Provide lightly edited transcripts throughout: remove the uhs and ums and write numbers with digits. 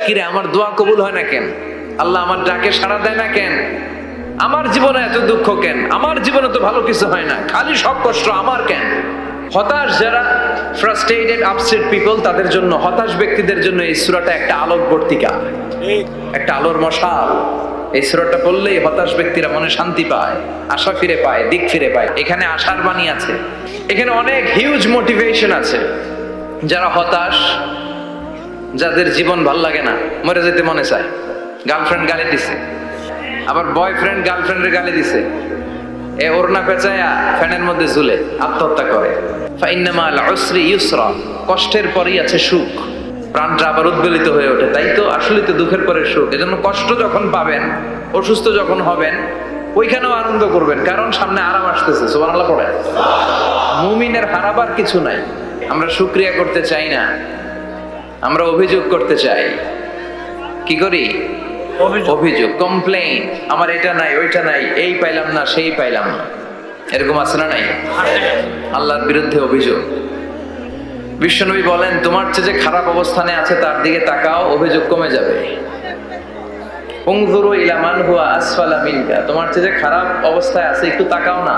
কিরে আমার দোয়া কবুল হয় না কেন? আল্লাহ আমার ডাকে সাড়া দেয় না কেন? আমার জীবনে এত দুঃখ কেন? আমার জীবনে তো ভালো কিছু হয় না, খালি সব কষ্ট আমার কেন? হতাশ যারা, ফ্রাস্ট্রেটেড আপসেট পিপল, তাদের জন্য, হতাশ ব্যক্তিদের জন্য এই সূরাটা একটা আলোকবর্তিকা, একটা আলোর মশাল। এই সূরাটা পড়লেই হতাশ ব্যক্তিরা মনে শান্তি পায়, আশা ফিরে পায়, দিক ফিরে পায়। এখানে আশার বাণী আছে, এখানে অনেক হিউজ মোটিভেশন আছে। যারা হতাশ, যাদের জীবন ভাল লাগে না, মরে যেতে মনে চায়, গার্লফ্রেন্ড গালি দিছে, আবার বয়ফ্রেন্ড গার্লফ্রেন্ডের গালি দিছে, এ ওড়না পেঁচায়া ফ্যানের মধ্যে ঝুলে আত্মহত্যা করে। ফাইন্না মাল উসরি ইউসরা, কষ্টের পরেই আছে সুখ। প্রাণটা আবার উদ্বেলিত হয়ে ওঠে, তাই তো আসলে তো দুঃখের পরে সুখ। এজন্য কষ্ট যখন পাবেন, অসুস্থ যখন হবেন, ওইখানেও আনন্দ করবেন, কারণ সামনে আরাম আসতেছে। সুবহানাল্লাহ পড়ে। মুমিনের হারাবার কিছু নাই। আমরা শুকরিয়া করতে চাই না, আমরা অভিযোগ করতে চাই। কি করি? অভিযোগ, কমপ্লেইন। আমার এটা নাই, ওইটা নাই, এই পাইলাম না, সেই পাইলাম না, এরকম আছে না নাই? আল্লাহর বিরুদ্ধে অভিযোগ। বিশ্বনবী বলেন, তোমার চেয়ে যে খারাপ অবস্থানে আছে তার দিকে তাকাও, অভিযোগ কমে যাবে। উনজুরু ইলা মান হুয়া আসফালা মিনকা, তোমার চেয়ে যে খারাপ অবস্থায় আছে একটু তাকাও না,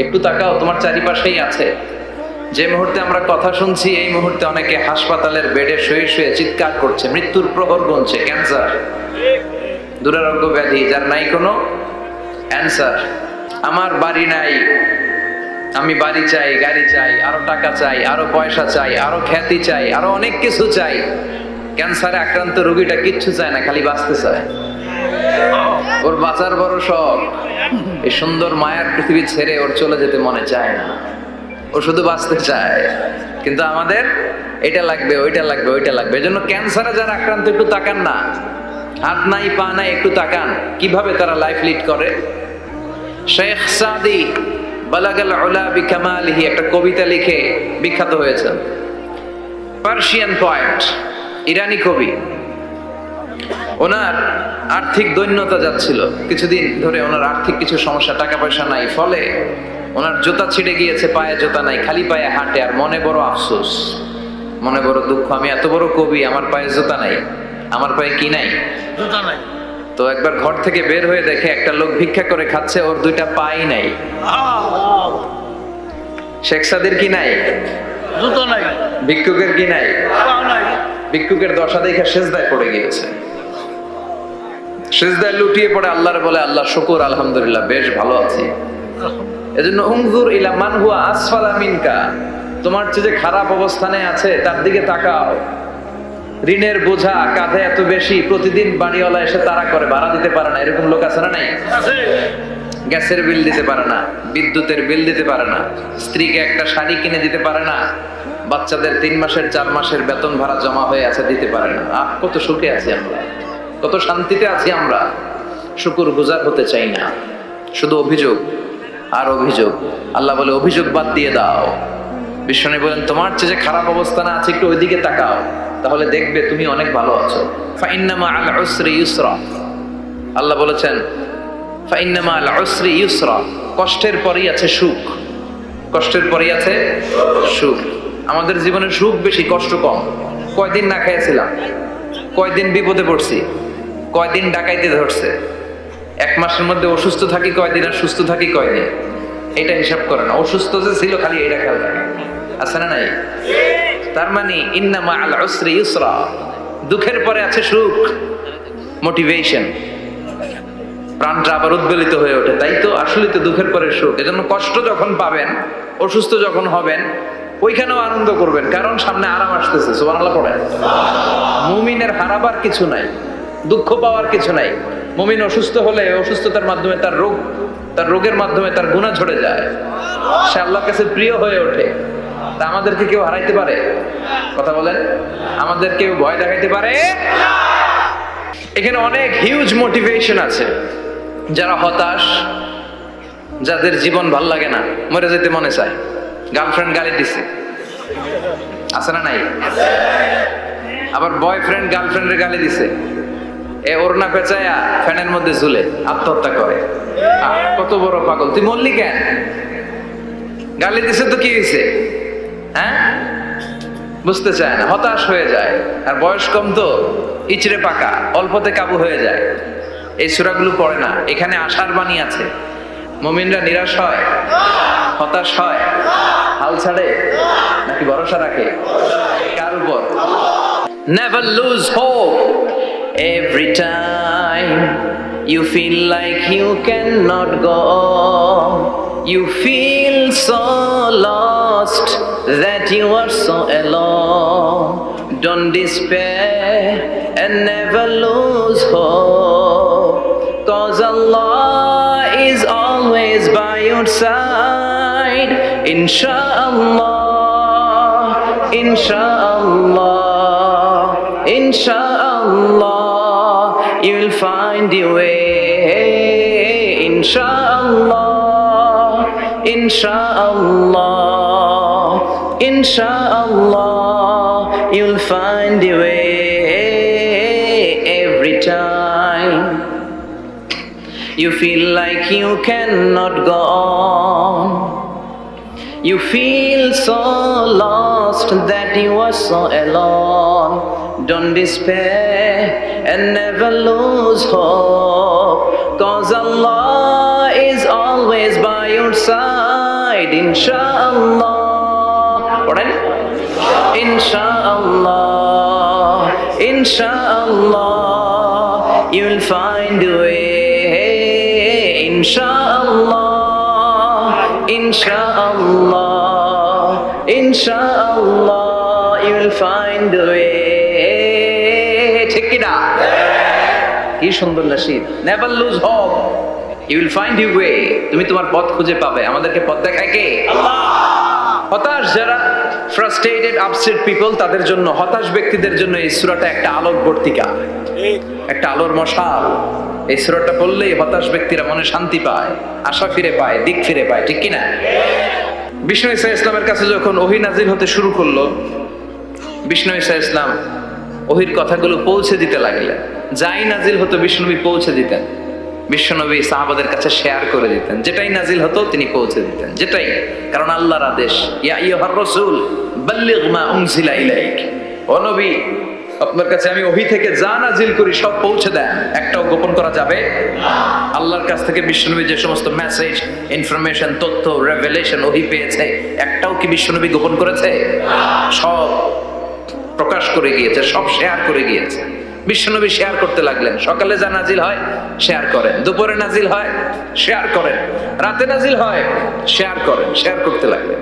একটু তাকাও, তোমার চারিপাশেই আছে। যে মুহূর্তে আমরা কথা শুনছি, এই মুহূর্তে অনেকে হাসপাতালের বেডে শুয়ে শুয়ে চিৎকার করছে, মৃত্যুর প্রহর গুনছে। ক্যান্সার, দুরারোগ্য ব্যাধি, যার নাই কোনো অ্যান্সার। আমার বাড়ি নাই, আমি বাড়ি চাই, গাড়ি চাই, আরো টাকা চাই, আরো পয়সা চাই, আরো খ্যাতি চাই, আরো অনেক কিছু চাই। ক্যান্সারে আক্রান্ত রোগীটা কিচ্ছু চায় না, খালি বাঁচতে চায়। ওর বাঁচার বড় শখ। এই সুন্দর মায়ার পৃথিবী ছেড়ে ওর চলে যেতে মনে চায় না, ও শুধু বাঁচতে চায়। কিন্তু আমাদের এটা লাগবে, ওইটা লাগবে, ওইটা লাগবে। এজন্য ক্যান্সারে যারা আক্রান্ত, একটু তাকান না, হাত নাই পা নাই, একটু তাকান কিভাবে তারা লাইফ লিড করে। শেখ সাদি বালাগাল উলা বিকামালিহি একটা কবিতা লিখে বিখ্যাত হয়েছেন। পার্সিয়ান পয়েট, ইরানি কবি। ওনার আর্থিক দৈন্যতা যাচ্ছিল কিছুদিন ধরে, ওনার আর্থিক কিছু সমস্যা, টাকা পয়সা নাই, ফলে ওনার জুতা ছিঁড়ে গিয়েছে, পায়ে জুতা নাই, খালি পায়ে হাঁটে। আর মনে বড় আফসোস, মনে বড় দুঃখ, আমি এত বড় কবি, আমার পায়ে জুতা নাই, আমার পায়ে কি নাই? জুতা নাই। তো একবার ঘর থেকে বের হয়ে দেখে একটা লোক ভিক্ষা করে খাচ্ছে, ওর দুইটা পাই নাই। শেখ সাদির কি নাই? জুতা নাই। ভিক্ষুকের কি নাই? ভিক্ষুকের দশা দেখে সেজদায় পড়ে গিয়েছে, সেজদায় লুটিয়ে পড়ে আল্লাহর বলে, আল্লাহ শুকর, আলহামদুলিল্লাহ, বেশ ভালো আছি। এজন্য উনজুর ইলা মান হুয়া আসফালা মিনকা, তোমার চেয়ে যে খারাপ অবস্থানে আছে তার দিকে তাকাও। ঋণের বোঝা কাঁধে এত বেশি, প্রতিদিন বাড়িওয়ালা এসে তাড়া করে, ভাড়া দিতে পারে না, এরকম লোক আছে না নাই? গ্যাসের বিল দিতে পারে না, বিদ্যুতের বিল দিতে পারে না, স্ত্রীকে একটা শাড়ি কিনে দিতে পারে না, বাচ্চাদের 3 মাসের 4 মাসের বেতন ভাড়া জমা হয়ে আছে, দিতে পারে না। কত সুখে আছি আমরা, কত শান্তিতে আছি আমরা, শুকুর গুজার হতে চাই না, শুধু অভিযোগ আর অভিযোগ। আল্লাহ বলে, অভিযোগ বাদ দিয়ে দাও। বিশ্বনবী বলেন, তোমার চেয়ে যে খারাপ অবস্থানে আছে একটু ওইদিকে তাকাও, তাহলে দেখবে তুমি অনেক ভালো আছো। ফাইন্না মা'আল উসরি ইউসরা, আল্লাহ বলেছেন, ফাইন্না মা'আল উসরি ইউসরা, কষ্টের পরেই আছে সুখ, কষ্টের পরেই আছে সুখ। আমাদের জীবনে সুখ বেশি, কষ্ট কম। কয়দিন না খেয়েছিলাম, কয়দিন বিপদে পড়ছি, কয়দিন ডাকাইতে ধরছে, 1 মাসের মধ্যে অসুস্থ থাকি কয়দিন, আর সুস্থ থাকি কয়দিন, এটা হিসাব করে না। অসুস্থ যে ছিল খালি এটা খেয়াল রাখে, আছে না নাই? তার মানে ইন্না মা'আল উসরি ইউসরা, দুঃখের পরে আছে সুখ, মোটিভেশন। প্রাণটা আবার উদ্বেলিত হয়ে ওঠে, তাই তো আসলে তো দুঃখের পরে সুখ। এজন্য কষ্ট যখন পাবেন, অসুস্থ যখন হবেন, ওইখানেও আনন্দ করবেন, কারণ সামনে আরাম আসতেছে। সুবহানাল্লাহ পড়ে। মুমিনের হারাবার কিছু নাই, দুঃখ পাওয়ার কিছু নাই। মুমিন অসুস্থ হলে অসুস্থতার মাধ্যমে তার রোগ, তার রোগের মাধ্যমে তার গুনাহ ঝরে যায়, সে আল্লাহর কাছে প্রিয় হয়ে ওঠে। তা আমাদেরকে কেউ হারাইতে পারে? কথা বলেন, আমাদের কেউ ভয় দেখাইতে পারে? এখানে অনেক হিউজ মোটিভেশন আছে। যারা হতাশ, যাদের জীবন ভাল লাগে না, মরে যেতে মনে চায়, গার্লফ্রেন্ড গালি দিছে, আছে না নাই? আবার বয়ফ্রেন্ড গার্লফ্রেন্ডের গালি দিছে, এ ওড়না পেঁচায়া ফ্যানের মধ্যে ঝুলে আত্মহত্যা করে। কত বড় পাগল, তুই মরলি কেন? গালি দিছে তো কি হয়েছে? হ্যাঁ, বুঝতে চায় না, হতাশ হয়ে যায়। আর বয়স কম তো, ইচড়ে পাকা, অল্পতে কাবু হয়ে যায়। এই সূরাগুলো পড়ে না। এখানে আশার বাণী আছে। মুমিনরা নিরাশ হয়, হতাশ হয়, হাল ছাড়ে নাকি ভরসা রাখে? কার উপর? Never lose hope. Every time you feel like you cannot go, you feel so lost that you are so alone. Don't despair and never lose hope, 'cause Allah is always by your side. Inshallah, inshallah, inshallah, you'll find your way. Inshallah, inshallah, inshallah, you'll find your way. Every time you feel like you cannot go on, you feel so lost that you are so alone. Don't despair and never lose hope, 'cause Allah is always by your side. Inshallah, inshallah, inshallah, you'll find a way. Inshallah, inshallah, inshallah, you'll find a way. ঠিক কি না? কি সুন্দর nasheed. Never lose hope, you will find your way. তুমি তোমার পথ খুঁজে পাবে। আমাদেরকে পথ দেখায় কে? আল্লাহ। হতাশ যারা, ফ্রাস্ট্রেটেড, আপসেট পিপল, তাদের জন্য, হতাশ ব্যক্তিদের জন্য এই সূরাটা একটা আলোক বর্তিকা, একটা আলোর মশাল। এই সূরাটা পড়লেই হতাশ ব্যক্তিরা মনে শান্তি পায়, আশা ফিরে পায়, দিক ফিরে পায়। ঠিক কি না? বিষ্ণু ঈসা ইসলামের কাছে যখন ওহী নাজিল হতে শুরু করলো, বিষ্ণু ঈসা ইসলাম ওহীর কথাগুলো পৌঁছে দিতে লাগলেন। যাই নাজিল হতো বিষ্ণুনবী পৌঁছে দিতেন। বিশ্বনবী সাহাবাদের কাছে শেয়ার করে দিতেন। যেটাই নাজিল হতো তিনি পৌঁছে দিতেন, যেটাই, কারণ আল্লাহর আদেশ, ইয়া আইয়ুহার রাসূল বাল্লিগ মা উনজিলা ইলাইক। ও নবী, আপনার কাছে আমি ওহী থেকে যা নাজিল করি সব পৌঁছে দেন, একটাও গোপন করা যাবে না। আল্লাহর কাছ থেকে বিশ্বনবী যে সমস্ত মেসেজ, ইনফরমেশন, তথ্য, রেভেলেশন ওহী পেয়েছে, একটাও কি বিশ্বনবী গোপন করেছে? সব প্রকাশ করে গিয়েছে, সব শেয়ার করে গিয়েছে। বিশ্বনবী শেয়ার করতে লাগলেন। সকালে যা নাজিল হয় শেয়ার করেন, দুপুরে নাজিল হয় শেয়ার করেন, রাতে নাজিল হয় শেয়ার করেন, শেয়ার করতে লাগলেন।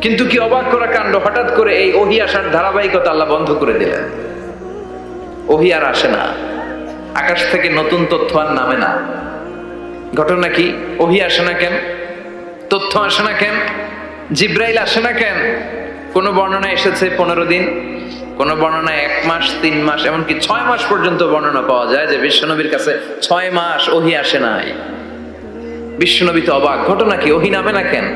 কিন্তু কি অবাক করা কাণ্ড, হঠাৎ করে এই ওহী আসার ধারাবাহিকতা আল্লাহ বন্ধ করে দিলেন। ওহী আর আসে না, আকাশ থেকে নতুন তথ্য আর নামে না। ঘটনা কি? ওহী আসে না কেন? তথ্য আসে না কেন? জিব্রাইল আসে না কেন? কোন বর্ণনা এসেছে 15 দিন, কোন বর্ণনায় 1 মাস, 3 মাস, এমনকি 6 মাস পর্যন্ত বর্ণনা পাওয়া যায় যে বিশ্বনবীর কাছে 6 মাস ওহী আসে নাই। বিশ্বনবী তো অবাক, ঘটনা কি? ওহী নামে না কেন?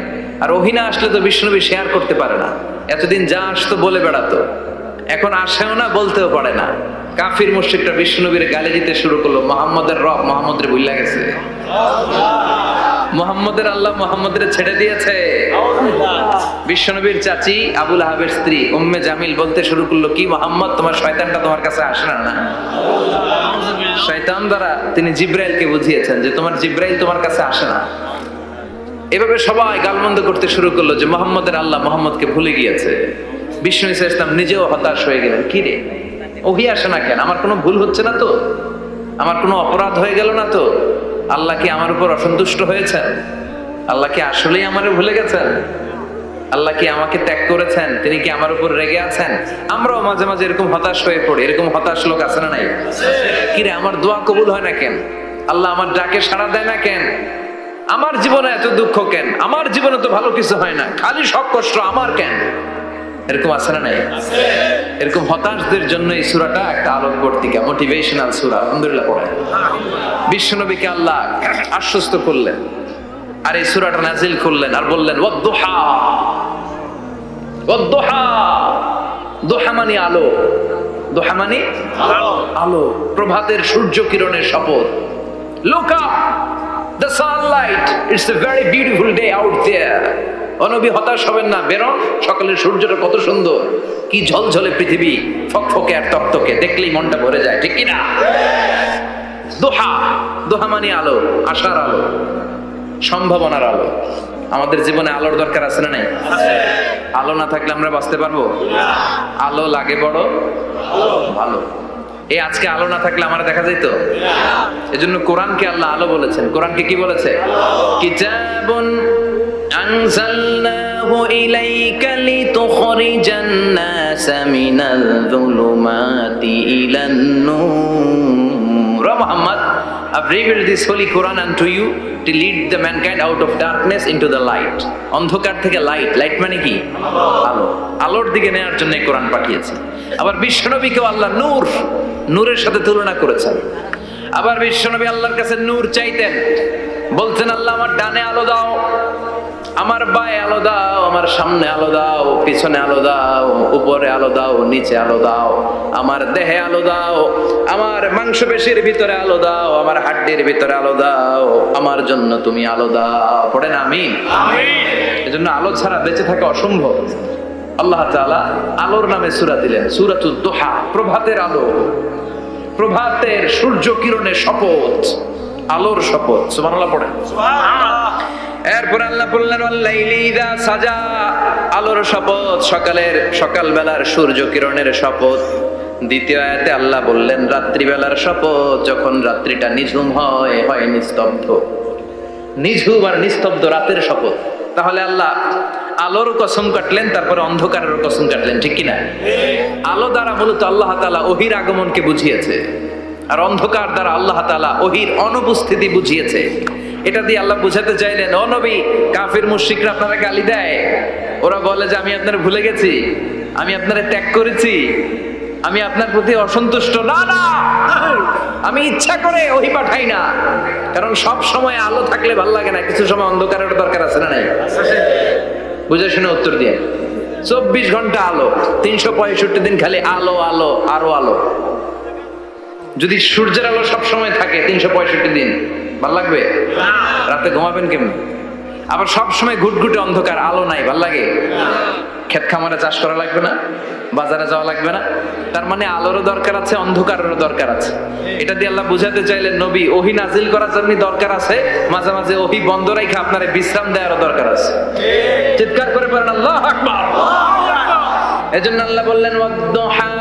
আর ওহী না আসলে তো বিশ্বনবী শেয়ার করতে পারে না। এতদিন যা আসতো বলে বেড়াতো, এখন আসেও না, বলতেও পারে না। কাফির মুশরিকরা বিশ্বনবীর গালি দিতে শুরু করলো, মুহাম্মদের রব মুহাম্মদরে ভুইলা গেছে, মুহাম্মদের আল্লাহ মুহাম্মদরে ছেড়ে দিয়েছে। বিশ্বনবীর চাচি আবু লাহাবের স্ত্রী উম্মে জামিল বলতে শুরু করলো, কি মুহাম্মদ, তোমার শয়তানটা তোমার কাছে আসে না? শয়তান দ্বারা তিনি জিব্রাইলকে বুঝিয়েছেন যে তোমার জিব্রাইল তোমার কাছে আসে না। এভাবে সবাই গালমন্দ করতে শুরু করলো যে মুহাম্মদের আল্লাহ মুহাম্মদকে ভুলে গিয়েছে। বিষ্ণু ঈসা ইসলাম নিজেও হতাশ হয়ে গেলেন। কি রে, ওহী আসে না কেন? আমার কোনো ভুল হচ্ছে না তো? আমার কোনো অপরাধ হয়ে গেল না তো? আল্লাহ কি আমার উপর অসন্তুষ্ট হয়েছেন? আল্লাহ কি আসলেই আমারে ভুলে গেছেন? আল্লাহ কি আমাকে ত্যাগ করেছেন? তিনি কি আমার উপর রেগে আছেন? আমরাও মাঝে মাঝে এরকম হতাশ হয়ে পড়ি। এরকম হতাশ লোক আছে না নাই? কিরে, আমার দোয়া কবুল হয় না কেন? আল্লাহ আমার ডাকে সাড়া দেয় না কেন? আমার জীবনে এত দুঃখ কেন? আমার জীবনে তো ভালো কিছু হয় না, খালি সব কষ্ট আমার কেন? এরকম আছে না নাই? এরকম হতাশদের জন্য এই সূরাটা একটা আলোক বর্তিকা, মোটিভেশনাল সূরা। আলহামদুলিল্লাহ পড়ে বিশ্বনবীকে আল্লাহ আশ্বস্ত করলেন, আর এই সূরাটা নাজিল করলেন, আর বললেন ওয়াদ-দুহা। ওয়াদ-দুহা, দুহা মানে আলো, দুহা মানে আলো, প্রভাতের সূর্য কিরণের শপথ। Look up, the sunlight, it's a very beautiful day out there. অনবী হতাশ হবেন না, বেরোন, সকালের সূর্যটা কত সুন্দর। কি ঝলঝলে পৃথিবী, ফকফকে আর তকতকে, দেখলেই মনটা ভরে যায়, ঠিক কিনা? দোহা, দোহা মানে আলো, আশার আলো, সম্ভাবনার আলো। আমাদের জীবনে আলোর দরকার আছে না নাই? আলো না থাকলে আমরা বাঁচতে পারবো? আলো লাগে বড় ভালো। এই আজকে আলো না থাকলে আমার দেখা যেত? এজন্য কোরআনকে আল্লাহ আলো বলেছেন। কোরআনকে কি বলেছে? কিতাবুন আনজালনাহু ইলাইকা লিতুখরিজান নাসা মিনাল যুলুমাতি ইলান নূর। Muhammad, I've revealed this holy Quran unto you to lead the mankind out of darkness into the light. অন্ধকার থেকে লাইট, লাইট মানে কি? আলো। আলোর দিকে নেওয়ার জন্য এই কোরআন পাঠিয়েছে। আবার বিশ্বনবীকেও আল্লাহ নূর, নূরের সাথে তুলনা করেছেন। আবার বিশ্বনবী আল্লাহর কাছে নূর চাইতেন, বলতেন আল্লাহ আমার ডানে আলো দাও, আমার বায়ে আলো দাও, আমার সামনে আলো দাও, পিছনে আলো দাও, উপরে আলো দাও, নিচে আলো দাও, আমার দেহে আলো দাও, আমার মাংসপেশির ভিতরে আলো দাও, আমার হাড্ডির ভিতরে আলো দাও, আমার জন্য তুমি আলো দাও। পড়েন আমিন। এজন্য আলো ছাড়া বেঁচে থাকা অসম্ভব। আল্লাহ তাআলা আলোর নামে সূরা দিলেন, সূরাতুদ দুহা, প্রভাতের আলো, প্রভাতের সূর্য কিরণের শপথ, আলোর শপথ। সুবহানাল্লাহ পড়েন। এরপর আল্লাহ বললেন ওয়াল্লাইলি ইযা সাজা, আলোর শপথ, সকালবেলার সূর্য কিরণের শপথ। দ্বিতীয় আয়াতে আল্লাহ বললেন রাত্রিবেলার শপথ, যখন রাত্রিটা নিঝুম হয়, হয় নিস্তব্ধ, নিঝুম আর নিস্তব্ধ রাতের শপথ। তাহলে আল্লাহ আলোর কসম কাটলেন, তারপরে অন্ধকারের কসম কাটলেন, ঠিক কিনা? আলো দ্বারা মূলত আল্লাহ তাআলা ওহীর আগমনকে বুঝিয়েছে, আর অন্ধকার দ্বারা আল্লাহ তাআলা ওহীর অনুপস্থিতি বুঝিয়েছে। এটা দিয়ে আল্লাহ বুঝাতে চাইলেন, ও নবী, কাফির মুশরিকরা আপনারা গালি দেয়, ওরা বলে যে আমি আপনার ভুলে গেছি, আমি আপনারা ত্যাগ করেছি, আমি আপনার প্রতি অসন্তুষ্ট। না না, আমি ইচ্ছা করে ওহী পাঠাই না, কারণ সব সময় আলো থাকলে ভালো লাগে না, কিছু সময় অন্ধকারের দরকার আছে না নাই? বুঝে শুনে উত্তর দিয়ে। 24 ঘন্টা আলো, 365 দিন খালি আলো আলো আরো আলো। যদি সূর্যের আলো সব সময় থাকে 365 দিন, ভাল লাগবে? রাতে ঘুমাবেন কেমন? আবার সব সময় ঘুটঘুটে অন্ধকার, আলো নাই, ভাল লাগে? ক্ষেত খামারে চাষ করা লাগবে না, বাজারে যাওয়া লাগবে না। তার মানে আলোরও দরকার আছে, অন্ধকারেরও দরকার আছে। এটা দিয়ে আল্লাহ বুঝাতে চাইলেন নবী ওহী নাজিল করার জন্য দরকার আছে, মাঝে মাঝে ওহী বন্ধ রাখা আপনার বিশ্রাম দেওয়ারও দরকার আছে। চিৎকার করে বলেন আল্লাহু আকবার। এজন্য আল্লাহ বললেন ওয়াদ-দুহা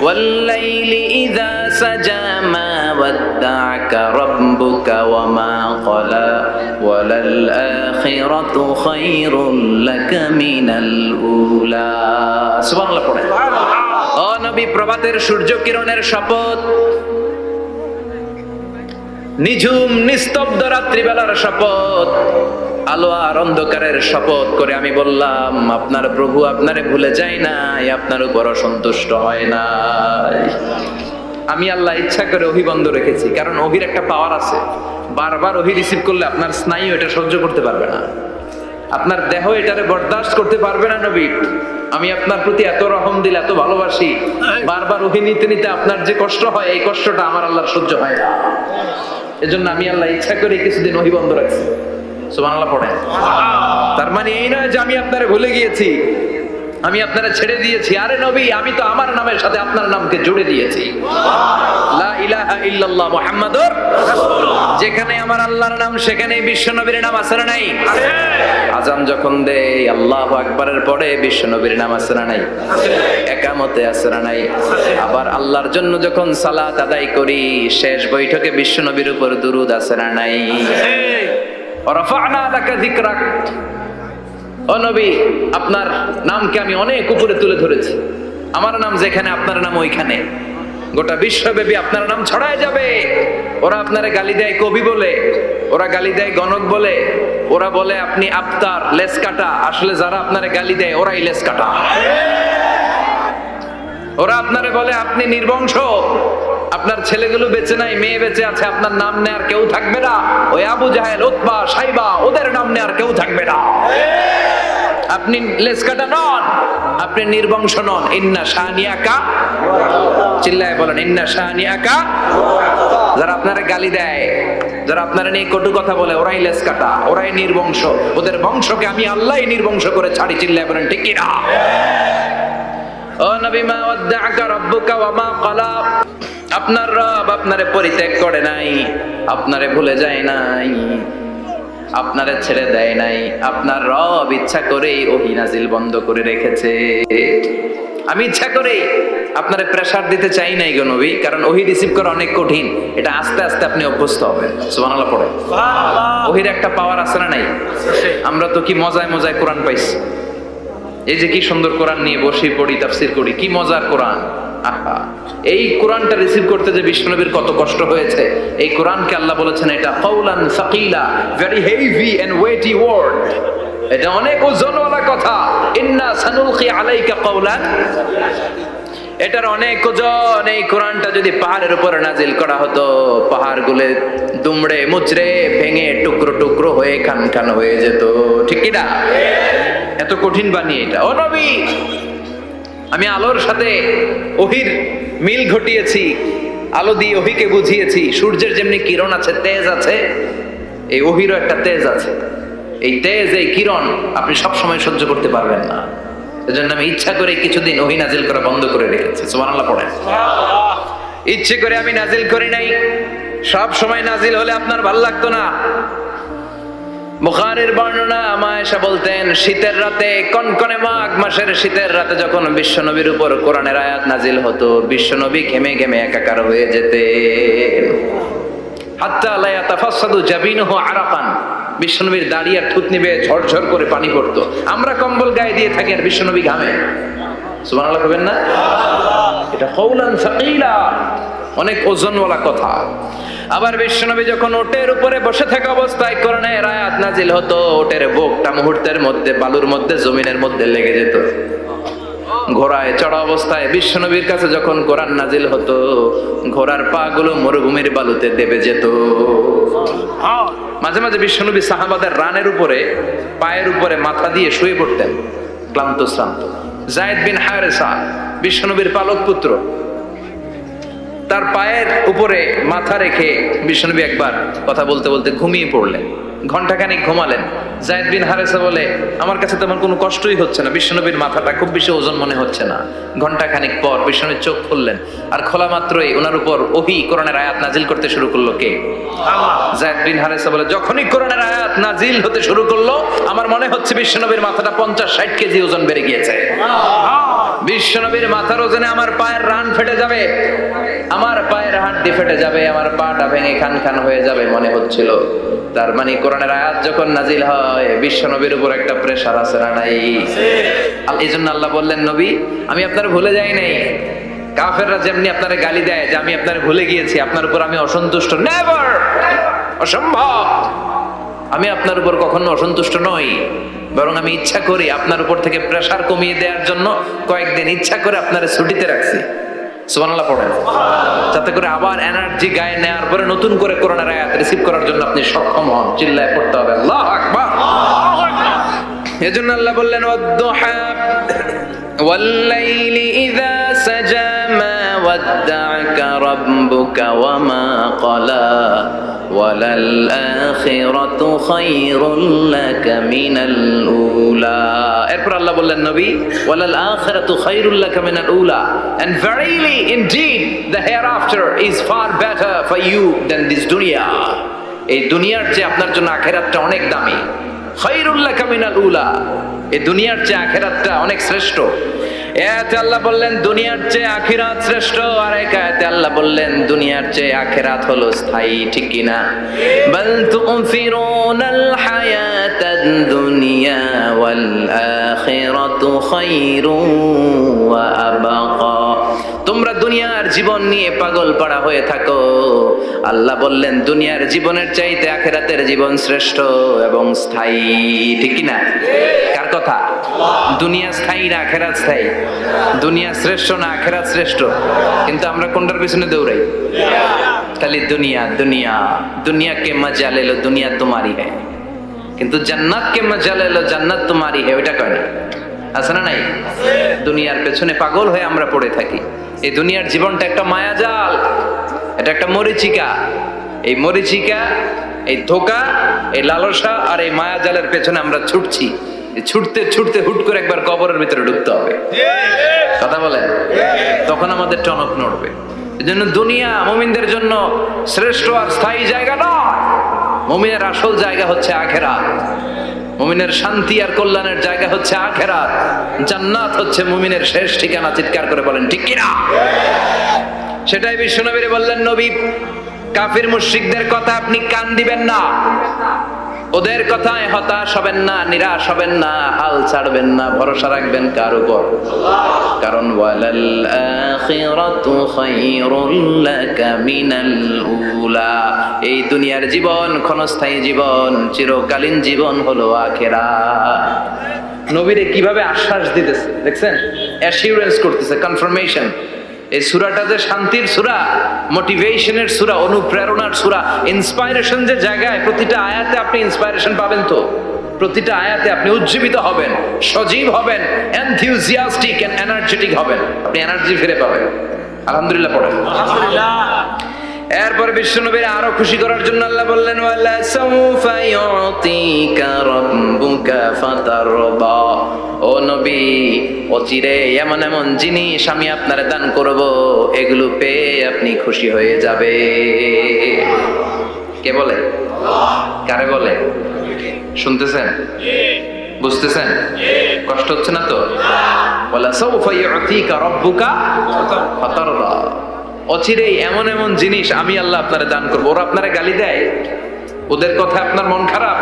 ওয়াল-লাইলি ইযা সাজা মা ওয়াদ্দা'আকা রাব্বুকা ওয়া মা ক্বালা ওয়ালাল আখিরাতু খায়রুল লাকা মিনাল উলা। সুবহানাল্লাহ পড়েন। ও নবী, প্রভাতের সূর্য কিরণের শপথ, নিঝুম নিস্তব্ধ রাত্রিবেলার শপথ, আলো আর অন্ধকারের শপথ করে আমি বললাম আপনার প্রভু আপনারে ভুলে যায় নাই, আপনার উপর অসন্তুষ্ট হয় নাই। আমি আল্লাহ ইচ্ছা করে ওহী বন্ধ রেখেছি, কারণ ওহীর একটা পাওয়ার আছে, বারবার ওহী রিসিভ করলে আপনার স্নায়ু এটা সহ্য করতে পারবে না, আপনার দেহ এটারে বরদাস্ত করতে পারবে না। নবী, আমি আপনার প্রতি এত রহম দিল, এত ভালোবাসি, বারবার ওহী নিতে নিতে আপনার যে কষ্ট হয়, এই কষ্টটা আমার আল্লাহর সহ্য হয় না। এজন্য আমি আল্লাহ ইচ্ছা করে কিছুদিন ওহী বন্ধ রাখছি। সুবহানাল্লাহ পড়েন। তার মানে এই নয় যে আমি আপনারে ভুলে গিয়েছি, আমি আপনারে ছেড়ে দিয়েছি। আরে নবী, আমি তো আমার নামের সাথে আপনার নামকে জুড়ে দিয়েছি। লা ইলাহা ইল্লাল্লাহ মুহাম্মাদুর রাসূলুল্লাহ। যেখানে আমার আল্লাহর নাম, সেখানে বিশ্ব নবীর নাম আছে না নাই? আজান যখন দেই আল্লাহু আকবারের পরে বিশ্ব নবীর নাম আছে না নাই? একামতে আছে না নাই? আবার আল্লাহর জন্য যখন সালাত আদায় করি, শেষ বৈঠকে বিশ্ব নবীর উপর দুরূদ আছে না নাই? রাফা'না লাকা যিকরাক। ও নবী, আপনার নামকে আমি অনেক উপরে তুলে ধরেছি। আমার নাম যেখানে, আপনার নাম ওইখানে। গোটা বিশ্বব্যাপী আপনার নাম ছড়ায় যাবে। ওরা আপনারে গালি দেয় কবি বলে, ওরা গালি দেয় গণক বলে, ওরা বলে আপনি আফতার, লেস কাটা। আসলে যারা আপনারে গালি দেয় ওরাই লেস কাটা। ওরা আপনারে বলে আপনি নির্বংশ, আপনার ছেলেগুলো বেঁচে নাই, মেয়ে বেঁচে আছে, আপনার নাম নেয়ার কেউ থাকবে না। ওই আবু জাহেল, উতবা, সাইবা, ওদের নাম নেয়ার কেউ থাকবে না। আপনি লেসকাটা নন, আপনি নির্বংশ নন। ইন্না শানিয়াকা, চিল্লায় বলেন ইন্না শানিয়াকা। যারা আপনারা গালি দেয়, যারা আপনারা নিয়ে কটু কথা বলে, ওরাই লেসকাটা, ওরাই নির্বংশ। ওদের বংশকে আমি আল্লাহই নির্বংশ করে ছাড়ি। চিল্লায় বলেন ঠিক কি না? ও নবী, মা ওয়াদ্দাআকা রাব্বুকা ওয়া মা ক্বালা, আপনার রব আপনারে পরিত্যাগ করে নাই, আপনারে ভুলে যায় নাই, আপনারে ছেড়ে দেয় নাই। আপনার রব ইচ্ছা করেই ওহী নাজিল বন্ধ করে রেখেছে। আমি ইচ্ছা করেই আপনারে প্রেসার দিতে চাই নাই গো নবী, কারণ ওহী রিসিভ করা অনেক কঠিন। এটা আস্তে আস্তে আপনি অভ্যস্ত হবেন। সুবহানাল্লাহ পড়ে। ওহীর একটা পাওয়ার আছে না নাই? আমরা তো কি মজায় মজায় কোরআন পাইছি। এই যে কি সুন্দর কোরআন নিয়ে বসে পড়ি, তাফসীর করি, কি মজার কোরআন। আহা, এই কোরআনটা রিসিভ করতে যে বিশ্বনবীর কত কষ্ট হয়েছে। এই কোরআনকে আল্লাহ বলেছেন এটা কাউলান সাকিলা, very heavy and weighty word, এটা অনেক ওজনওয়ালা কথা। ইন্না সানুলকি আলাইকা কাউলান, এটার অনেক ওজন। এই কোরআনটা যদি পাহাড়ের উপর নাজিল করা হতো, পাহাড় গুলো দুমড়ে মুচড়ে ভেঙে টুকরো টুকরো হয়ে খান খান হয়ে যেত, ঠিক কি না? এত কঠিন বানিয়ে এটা। ও নবী, আমি আলোর সাথে ওহীর মিল ঘটিয়েছি, আলো দিয়ে ওহীকে বুঝিয়েছি। সূর্যের যেমনি কিরণ আছে, তেজ আছে, এই ওহীরও একটা তেজ আছে। এই তেজ, এই কিরণ আপনি সব সময় সহ্য করতে পারবেন না। এজন্য আমি ইচ্ছা করে কিছুদিন ওহী নাজিল করা বন্ধ করে রেখেছি। সুবহানাল্লাহ পড়েন। ইচ্ছে করে আমি নাজিল করি নাই। সব সময় নাজিল হলে আপনার ভালো লাগতো না। বুখারীর বর্ণনা, আয়েশা বলতেন শীতের রাতে, কনকনে মাঘ মাসের শীতের রাতে যখন বিশ্বনবীর উপর কোরআনের আয়াত নাজিল হতো, বিশ্বনবী ঘেমে ঘেমে একাকার হয়ে যেতেন। হাত্তা লা ইয়াতাফাসসাদু জাবিনুহু আরাকান, বিশ্বনবীর দাড়ি আর থুতনি বেয়ে ঝরঝর করে পানি পড়তো। আমরা কম্বল গায়ে দিয়ে থাকি আর বিশ্বনবী ঘামে। সুবহানাল্লাহ কইবেন না? এটা কাউলান সাকিলা, অনেক ওজনওয়ালা কথা। আবার বিশ্বনবী যখন ওটের উপরে বসে থাকা অবস্থায় কোরআনের আয়াত নাজিল হতো, ওটের বুকটা মুহূর্তের মধ্যে বালুর মধ্যে, জমিনের মধ্যে লেগে যেত। ঘোড়ায় চড়া অবস্থায় বিশ্বনবীর কাছে যখন কোরআন নাজিল হতো, ঘোড়ার পা গুলো মরুভূমির বালুতে দেবে যেত। মাঝে মাঝে বিশ্বনবী সাহাবাদের রানের উপরে, পায়ের উপরে মাথা দিয়ে শুয়ে পড়তেন, ক্লান্ত শ্রান্ত। যায়েদ বিন হারেসা, বিশ্বনবীর পালক পুত্র, তার পায়ের উপরে মাথা রেখে বিশ্বনবী একবার কথা বলতে বলতে ঘুমিয়ে পড়লেন। ঘন্টাখানিক ঘুমালেন। যায়েদ বিন হারেসা বলে, আমার কাছে তেমন কোনো কষ্টই হচ্ছে না, বিশ্বনবীর মাথাটা খুব বেশি ওজন মনে হচ্ছে না। ঘন্টাখানিক পর বিশ্বনবীর চোখ খুললেন, আর খোলা মাত্রই ওনার উপর ওহী কোরআনের আয়াত নাজিল করতে শুরু করলো। কে? আল্লাহ। যায়েদ বিন হারেসা বলে, যখনই কোরআনের আয়াত নাজিল হতে শুরু করলো, আমার মনে হচ্ছে বিশ্বনবীর মাথাটা 50-60 কেজি ওজন বেড়ে গিয়েছে। বিশ্বনবীর মাথার ওজনে আমার পায়ের রান ফেটে যাবে, আমার পায়ের হাড়ি ফেটে যাবে, আমার পাটা ভেঙে খান খান হয়ে যাবে মনে হচ্ছিল। তার মানে কোরআনের আয়াত যখন নাজিল হয়, বিশ্বনবীর উপর একটা প্রেসার আছে না নাই? এই জন্য আল্লাহ বললেন, নবী আমি আপনার ভুলে যাই নাই। কাফেররা যেমনি আপনারে গালি দেয় যে আমি আপনার ভুলে গিয়েছি, আপনার উপর আমি অসন্তুষ্ট, নেভার, অসম্ভব। আমি আপনার উপর কখনো অসন্তুষ্ট নই, বরং আমি ইচ্ছা করি আপনার উপর থেকে প্রেসার কমিয়ে দেওয়ার জন্য কয়েকদিন ইচ্ছা করে আপনার ছুটিতে রাখছি। সুবহানাল্লাহ পড়েন, যাতে করে আবার এনার্জি গায়ে নেওয়ার পরে নতুন করে কোরআনের আয়াত রিসিভ করার জন্য আপনি সক্ষম হন। চিল্লায় পড়তে হবে আল্লাহু আকবার। এজন্য আল্লাহ বললেন, ওয়াদ-দুহা ওয়াল-লাইলি ইযা সাজা মা ওয়াদ্দা'আকা রাব্বুকা ওয়া মা ক্বালা ওয়ালাল আখিরাতু খায়রুল লাকা মিনাল উলা। এরপর আল্লাহ বললেন, নবী ওয়ালাল আখিরাতু খায়রুল লাকা মিনাল উলা, and verily indeed the hereafter is far better for you than this dunya. এই দুনিয়ার চেয়ে আপনার জন্য আখিরাতটা অনেক দামি। খায়রুল লাকা মিনাল উলা, এই দুনিয়ার চেয়ে আখিরাতটা অনেক শ্রেষ্ঠ। এতে আল্লাহ বললেন দুনিয়ার চেয়ে আখিরাত শ্রেষ্ঠ, আর এক আয়াতে আল্লাহ বললেন দুনিয়ার চেয়ে আখিরাত হলো স্থায়ী, ঠিক কি না? বাল তুফিরুনাল হায়াতাদ দুনিয়া ওয়াল আখিরাতু খায়রুন ওয়া আবকা। তোমরা দুনিয়ার জীবন নিয়ে পাগল পাড়া হয়ে থাকো, আল্লাহ বললেন দুনিয়ার জীবনের চাইতে আখিরাতের জীবন শ্রেষ্ঠ এবং স্থায়ী, ঠিক কি না? কার কথা? দুনিয়া স্থায়ী না আখিরাত স্থায়ী? দুনিয়া শ্রেষ্ঠ না আখিরাত শ্রেষ্ঠ? কিন্তু আমরা কোনটার পিছনে দৌড়াই? খালি দুনিয়া দুনিয়া। দুনিয়া কে মজা লে লো, দুনিয়া তোমারি হ্যায়, কিন্তু জান্নাত কে মজা লে লো, জান্নাত তোমারি হ্যায়, ওইটা কয় না? আছে না নাই? দুনিয়ার পেছনে পাগল হয়ে আমরা পড়ে থাকি। এই দুনিয়ার জীবনটা একটা মায়াজাল, এটা একটা মরিচিকা। এই মরিচিকা, এই ধোঁকা, এই লালসা আর এই মায়াজালের পেছনে আমরা ছুটছি। ছুটতে ছুটতে হুট করে একবার কবরের ভিতরে ঢুকতে হবে। কথা বলেন, তখন আমাদের টনক নড়বে। এজন্য দুনিয়া মুমিনদের জন্য শ্রেষ্ঠ আর স্থায়ী জায়গা নয়। মুমিনের আসল জায়গা হচ্ছে আখিরাত। মুমিনের শান্তি আর কল্যাণের জায়গা হচ্ছে আখিরাত। জান্নাত হচ্ছে মুমিনের শেষ ঠিকানা। চিৎকার করে বলেন ঠিক কিনা? সেটাই বিশ্বনবী বললেন, নবী কাফির মুশরিকদের কথা আপনি কান দিবেন না, ওদের কথায় হতাশ হবেন না, নিরাশ হবেন না, হাল ছাড়বেন না, ভরসা রাখবেন কার উপর? কারণ ওয়ালাল আখিরাতু খায়রুল লাকা মিনাল উলা, এই দুনিয়ার জীবন ক্ষণস্থায়ী জীবন, চিরকালীন জীবন হলো আখিরাত। নবীরে কিভাবে আশ্বাস দিতেছে দেখছেন, অ্যাসিউরেন্স করতেছে, কনফার্মেশন। এই সূরাটা যে শান্তির সূরা, মোটিভেশনের সূরা, অনুপ্রেরণার সূরা, ইন্সপাইরেশন যে জায়গায় প্রতিটা আয়াতে আপনি ইন্সপাইরেশন পাবেন। তো প্রতিটা আয়াতে আপনি উজ্জীবিত হবেন, সজীব হবেন, এনথিউজিয়াস্টিক এন্ড এনার্জেটিক হবেন, আপনি এনার্জি ফিরে পাবেন। আলহামদুলিল্লাহ পড়েন। এরপর বিশ্বনবীর আরো খুশি করার জন্য আল্লাহ বললেন, ওয়ালা সাউফা ইউতিকা রাব্বুকা ফাতারদা, ও নবী অচিরে এমন এমন জিনিস আমি আপনারে দান করব, এগুলো পেয়ে আপনি খুশি হয়ে যাবে। কে বলে? কারে বলে? শুনতেছেন? বুঝতেছেন? কষ্ট হচ্ছে না তো? ওয়ালা সাউফা ইউতিকা রাব্বুকা ফাতারদা, অচিরেই এমন এমন জিনিস আমি আল্লাহ আপনারে দান করবো। ওরা আপনারা গালি দেয়, ওদের কথা আপনার মন খারাপ,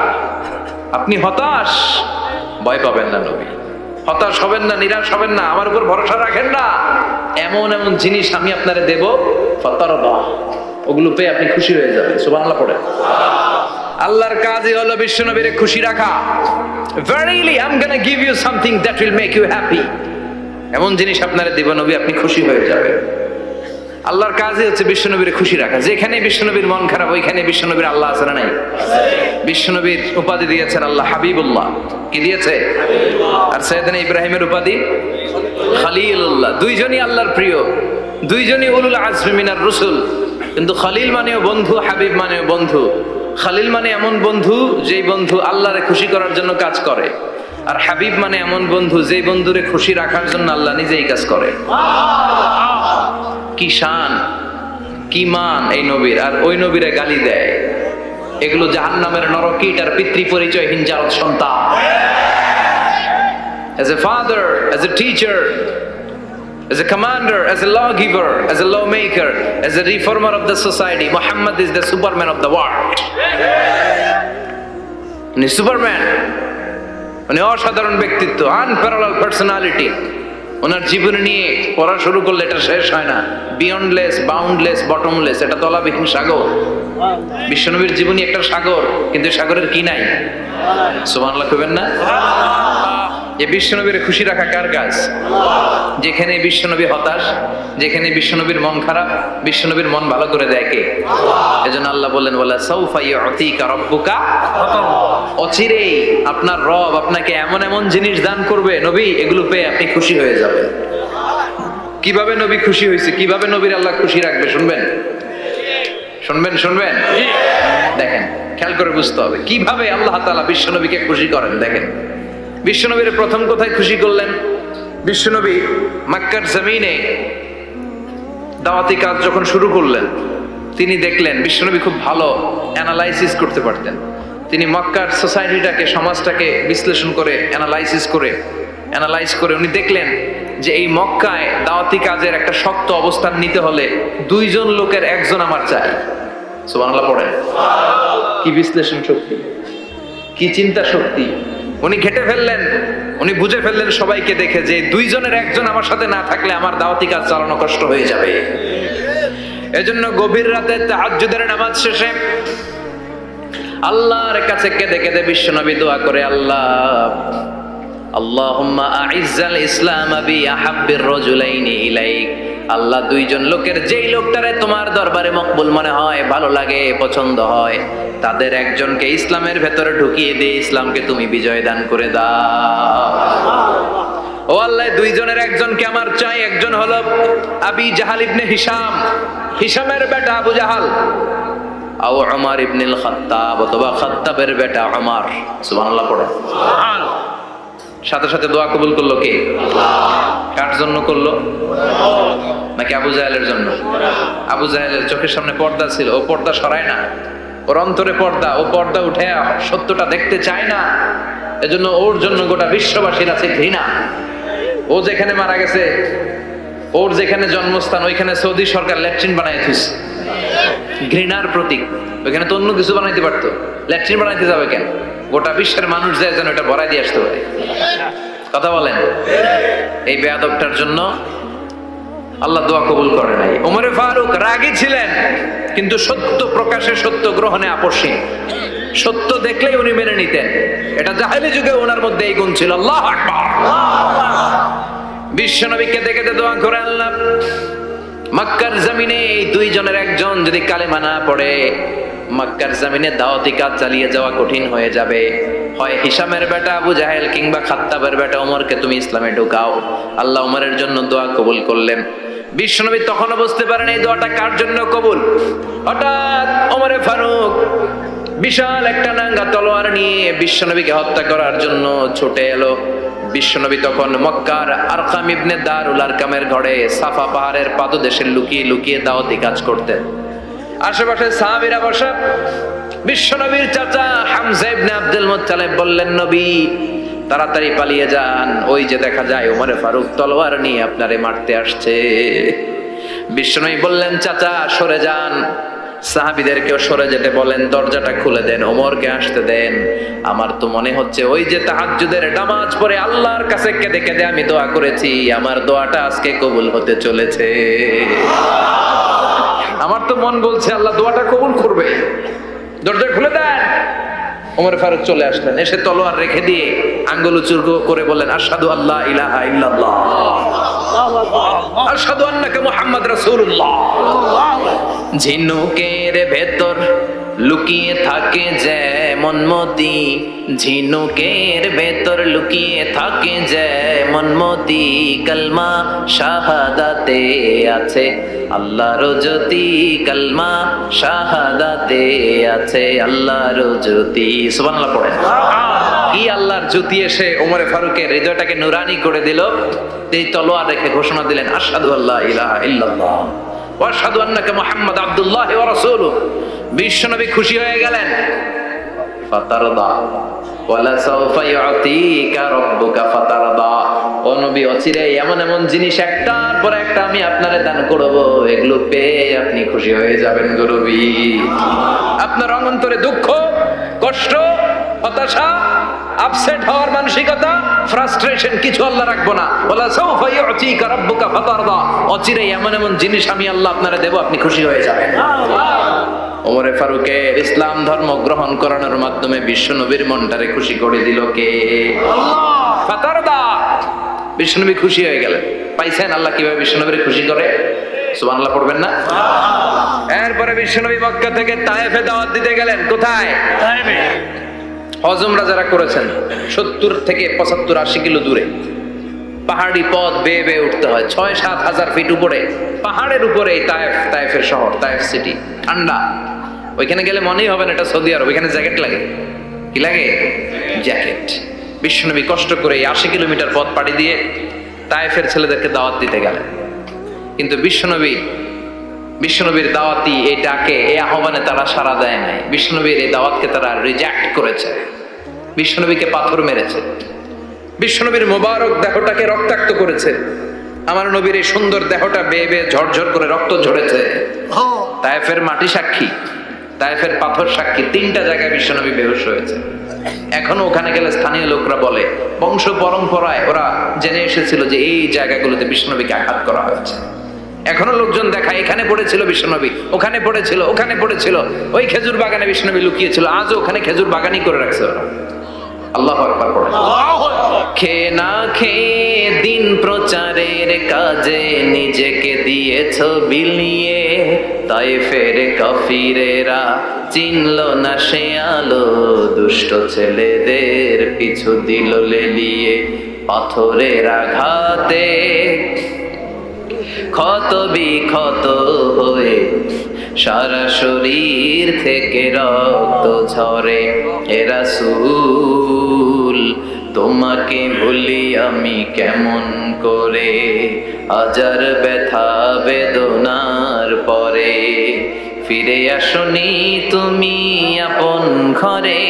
আপনি হতাশ, ভয় পাবেন না নবী, হতাশ হবেন না, নিরাশ হবেন না, আমার উপর ভরসা রাখেন না। এমন এমন জিনিস আমি আপনারে দেব, ফাতারদা, ওগুলো পেয়ে আপনি খুশি হয়ে যাবেন। সুবহানাল্লাহ পড়ে। আল্লাহর কাজই হলো বিশ্বনবীরে খুশি রাখা। Verily I'm gonna give you something that will make you happy, এমন জিনিস আপনারে দেব নবী, আপনি খুশি হয়ে যাবেন। আল্লাহর কাজই হচ্ছে বিশ্বনবীর খুশি রাখা। যেখানে বিশ্বনবীর মন খারাপ, ওইখানে বিশ্বনবীর আল্লাহ আছে না নাই? বিশ্বনবীর উপাধি দিয়েছেন আল্লাহ হাবিবুল্লাহ। কি দিয়েছে? আর সাইয়েদনা ইব্রাহিমের উপাধি খলিলুল্লাহ। দুইজনই আল্লাহর প্রিয়, দুইজনই উলুল আজমি মিনার রসুল। কিন্তু খলিল মানেও বন্ধু, হাবিব মানেও বন্ধু। খলিল মানে এমন বন্ধু যেই বন্ধু আল্লাহরে খুশি করার জন্য কাজ করে, আর হাবিব মানে এমন বন্ধু যেই বন্ধুরে খুশি রাখার জন্য আল্লাহ নিজেই কাজ করে। কি শান, কি মান এই নবীর, আর ওই নবীরে গালি দেয়। এগুলো জাহান্নামের নরকীট আর পিতৃ পরিচয়হীন জারদ সন্তান। As a father, as a teacher, as a commander, as a lawgiver, as a lawmaker, as a reformer of the society, Muhammad is the Superman of the world. উনি সুপারম্যান, উনি অসাধারণ ব্যক্তিত্ব, আনপ্যারালাল পার্সোনালিটি। ওনার জীবনী নিয়ে পড়া শুরু করলে এটা শেষ হয় না। বিয়ন্ডলেস, বাউন্ডলেস, বটমলেস, এটা তলাবিহীন সাগর। বিশ্বনবীর জীবনী একটা সাগর, কিন্তু সাগরের কি নাই? সুবহানাল্লাহ কইবেন না? এই বিশ্বনবীর খুশি রাখা কার কাজ? যেখানে বিশ্বনবী হতাশ, যেখানে বিশ্বনবীর মন খারাপ, বিশ্বনবীর মন ভালো করে দেয় কে? এজন্য আল্লাহ বললেন, ওয়ালা সাউফা ইউতিকা রাব্বুকা, অচিরেই আপনার রব আপনাকে এমন এমন জিনিস দান করবে নবী, এগুলো পেয়ে আপনি খুশি হয়ে যাবেন। কিভাবে নবী খুশি হয়েছে, কিভাবে নবীর আল্লাহ খুশি রাখবে শুনবেন? শুনবেন? শুনবেন? দেখেন, খেয়াল করে বুঝতে হবে কিভাবে আল্লাহ তাআলা বিশ্বনবীকে খুশি করেন। দেখেন, বিশ্বনবীর প্রথম কোথায় খুশি করলেন? বিশ্বনবী মক্কার জমিনে দাওয়াতি কাজ যখন শুরু করলেন, তিনি দেখলেন বিশ্বনবী খুব ভালো অ্যানালাইসিস করতে পারতেন। তিনি মক্কার সোসাইটিটাকে, সমাজটাকে বিশ্লেষণ করে অ্যানালাইজ করে উনি দেখলেন যে এই মক্কায় দাওয়াতি কাজের একটা শক্ত অবস্থান নিতে হলে দুইজন লোকের একজন আমার চাই। সুবহানাল্লাহ পড়েন। কি বিশ্লেষণ শক্তি, কি চিন্তা শক্তি! উনি ঘেটে ফেললেন, উনি বুঝে ফেললেন সবাইকে দেখে যে দুইজনের একজন আমার সাথে না থাকলে আমার দাওয়াতি কাজ চালানো কষ্ট হয়ে যাবে। এজন্য গভীর রাতে তাহাজ্জুদের নামাজ শেষে আল্লাহর কাছে কেঁদে কেঁদে বিশ্বনবী দোয়া করে, আল্লাহুম্মা আইজ্জাল ইসলাম বি আহাব্বির রাজুলাইনি ইলাইক। আল্লাহ, দুইজন লোকের যেই লোকটারে তোমার দরবারে মকবুল মনে হয়, ভালো লাগে, পছন্দ হয়, তাদের একজনকে ইসলামের ভেতরে ঢুকিয়ে দিয়ে ইসলামকে তুমি বিজয় দান করে দাও। ও আল্লাহ, দুইজনের একজনকে আমার চাই। একজন হলো আবি জাহাল ইবনে হিশাম, হিশামের বেটা আবু জাহাল, আও উমর ইবনুল খাত্তাব, অথবা খাত্তাবের বেটা উমর। সুবহানাল্লাহ পড়ো। সাথে সাথে দোয়া কবুল করলো কে? কার জন্য করলো? নাকি আবু জাহেলের জন্য? আবু জাহেলের চোখের সামনে পর্দা ছিল, ও পর্দা সরায় না, ওর অন্তরে পর্দা, ও পর্দা উঠে সত্যটা দেখতে চায় না। এজন্য ওর জন্য গোটা বিশ্ববাসীর আছে ঘৃণা। ও যেখানে মারা গেছে, ওর যেখানে জন্মস্থান, ওইখানে সৌদি সরকার ল্যাট্রিন বানাই দিচ্ছে, ঘৃণার প্রতীক। ওইখানে তো অন্য কিছু বানাইতে পারতো, ল্যাট্রিন বানাইতে যাবে কেন? গোটা বিশ্বের মানুষ যায় যেন এটা ভরাই দিয়ে আসতে পারে। কথা বলেন। এই বেয়াদবটার জন্য আল্লাহ দোয়া কবুল করে নাই। ওমরে ফারুক রাগী ছিলেন, কিন্তু সত্য প্রকাশে, সত্য গ্রহণে আপসহীন। সত্য দেখলেই উনি মেনে নিতেন। এটা জাহেলি যুগে ওনার মধ্যে এই গুণ ছিল। আল্লাহু আকবার। বিশ্বনবীকে দেখে দোয়া করে আল্লাহ, মক্কার জমিনে এই দুইজনের একজন যদি কালেমা না পড়ে, মক্কার জমিনে দাওয়াতি কাজ চালিয়ে যাওয়া কঠিন হয়ে যাবে। হয় হিশামের বেটা আবু জাহেল কিংবা খাত্তাবের বেটা ওমরকে তুমি ইসলামে ঢুকাও। আল্লাহ ওমরের জন্য দোয়া কবুল করলেন। বিশ্বনবী তখনও বুঝতে পারেন এই দোয়াটা কার জন্য কবুল। হঠাৎ ওমরে ফারুক বিশাল একটা নাঙ্গা তলোয়ার নিয়ে বিশ্বনবীকে হত্যা করার জন্য ছুটে এলো। বিশ্বনবী তখন মক্কার আরকাম ইবনে দারুল আরকামের ঘরে সাফা পাহাড়ের পাদদেশে লুকিয়ে লুকিয়ে দাওয়াতি কাজ করতেন। আশেপাশে সাহাবীরা বসা। বিশ্বনবীর চাচা হামজা ইবনে আব্দুল মুত্তালিব বললেন, নবী তাড়াতাড়ি পালিয়ে যান, ওই যে দেখা যায় ওমরে ফারুক তলোয়ার নিয়ে আপনারে মারতে আসছে। বিশ্বনবী বললেন, চাচা সরে যান, সাহাবীদেরকেও সরে যেতে বলেন, দরজাটা খুলে দেন, ওমরকে আসতে দেন। আমার তো মনে হচ্ছে ওই যে তাহাজ্জুদের নামাজ পড়ে আল্লাহর কাছে কেঁদে কেঁদে আমি দোয়া করেছি, আমার দোয়াটা আজকে কবুল হতে চলেছে। আমার তো মন বলছে আল্লাহ দোয়াটা কবুল করবে। দরজা খুলে দেন। ওমর ফারুক চলে আসলেন, এসে তলোয়ার রেখে দিয়ে আঙ্গুল উঁচু করে বললেন, আশহাদু আল্লা ইলাহা ইল্লাল্লাহ, আশহাদু আন্নাকা মুহাম্মদ রাসূলুল্লাহ। ঝিনুকের ভেতর লুকিয়ে থাকে যেমন মতি, ঝিনুকের ভেতর লুকিয়ে থাকে যেমন মতি, কালমা শাহাদাতে আছে আল্লাহর জ্যোতি, কালমা শাহাদাতে আছে আল্লাহর জ্যোতি। সুবহানাল্লাহ পড়েন। কি আল্লাহর জ্যোতি এসে ওমরে ফারুকের হৃদয়টাকে নুরানি করে দিল। এই তলোয়ার রেখে ঘোষণা দিলেন, আশহাদু আল্লা ইলাহা ইল্লাল্লাহ ওয়া আশহাদু আন্নাকা মুহাম্মাদ আবদুল্লাহ ওয়া রাসূলুহু। বিশ্বনবী খুশি হয়ে গেলেন। ফাতারদা ওয়ালা সাওফা ইউতিকা রাব্বুকা ফাতারদা। ও নবী, অচিরে এমন এমন জিনিস একটার পর একটা আমি আপনারে দান করব, এগুলো পেয়ে আপনি খুশি হয়ে যাবেন গো নবী। আপনার অন্তরে দুঃখ, কষ্ট, হতাশা, আপসেট হওয়ার মানসিকতা, ফ্রাস্ট্রেশন কিছু আল্লাহ রাখবো না। ওয়ালা সাওফা ইউতিকা রাব্বুকা ফাতারদা। অচিরে এমন এমন জিনিস আমি আল্লাহ আপনারে দেব, আপনি খুশি হয়ে যাবেন। ওমরে ফারুকের ইসলাম ধর্ম গ্রহণ করানোর মাধ্যমে বিশ্বনবীর মনটারে খুশি করে দিল কে? আল্লাহ। ফাতারদা। বিশ্বনবী খুশি হয়ে গেলেন। পাইছেন আল্লাহ কিভাবে বিশ্বনবীর খুশি করে? সুবহানাল্লাহ পড়বেন না? এরপরে বিশ্বনবী মক্কা থেকে তায়েফে দাওয়াত দিতে গেলেন। কোথায়? তায়েফে। হজ উমরা যারা করেছেন 70 থেকে 75 80 কিলো দূরে পাহাড়ি পথ বেয়ে বেয়ে উঠতে হয়, 6-7 হাজার ফিট উপরে পাহাড়ের উপরে তায়েফ, তায়েফের শহর, তায়েফ সিটি। ঠান্ডা। ওইখানে গেলে মনেই হবে না এটা সৌদি আরব। ওইখানে জ্যাকেট লাগে। কি লাগে? জ্যাকেট। বিশ্বনবী কষ্ট করে 80 কিলোমিটার পথ পাড়ি দিয়ে তায়েফের ছেলেদেরকে দাওয়াত দিতে গেলেন। কিন্তু বিশ্বনবীর দাওয়াতি এই ডাকে, এই আহ্বানে তারা সাড়া দেয় নাই। বিশ্বনবীর এই দাওয়াতকে তারা রিজেক্ট করেছে। বিশ্বনবীকে পাথর মেরেছে। বিশ্বনবীর মোবারক দেহটাকে রক্তাক্ত করেছে। আমার নবীর এই সুন্দর দেহটা বেয়ে বেয়ে ঝরঝর করে রক্ত ঝরেছে। তায়েফের মাটি সাক্ষী, তায়েফের পাথর সাক্ষী। 3টা জায়গায় বিশ্বনবী বেহুশ হয়েছে। এখনো ওখানে গেলে স্থানীয় লোকরা বলে, বংশ পরম্পরায় ওরা জেনে এসেছিল যে এই জায়গাগুলোতে বিশ্বনবীকে আঘাত করা হয়েছে। এখনো লোকজন দেখায়, এখানে পড়েছিল বিশ্বনবী, ওখানে পড়েছিল, ওখানে পড়েছিল, ওই খেজুর বাগানে বিশ্বনবী লুকিয়েছিল, আজও ওখানে খেজুর বাগানই করে রাখছে ওরা। আল্লাহু আকবার পড়ে। খেয়ে না খেয়ে দিন প্রচারের কাজে নিজেকে দিয়েছ বিলিয়ে, তায়েফের কাফিরেরা চিনল না সে আলো, দুষ্ট ছেলেদের পিছু দিল লেলিয়ে, পাথরের আঘাতে ক্ষত বিক্ষত হয়ে সারা শরীর থেকে রক্ত ঝরে। এ রাসূল তোমাকে ভুলি আমি কেমন করে, হাজার ব্যথা বেদনার পরে ফিরে আসনি তুমি আপন ঘরে,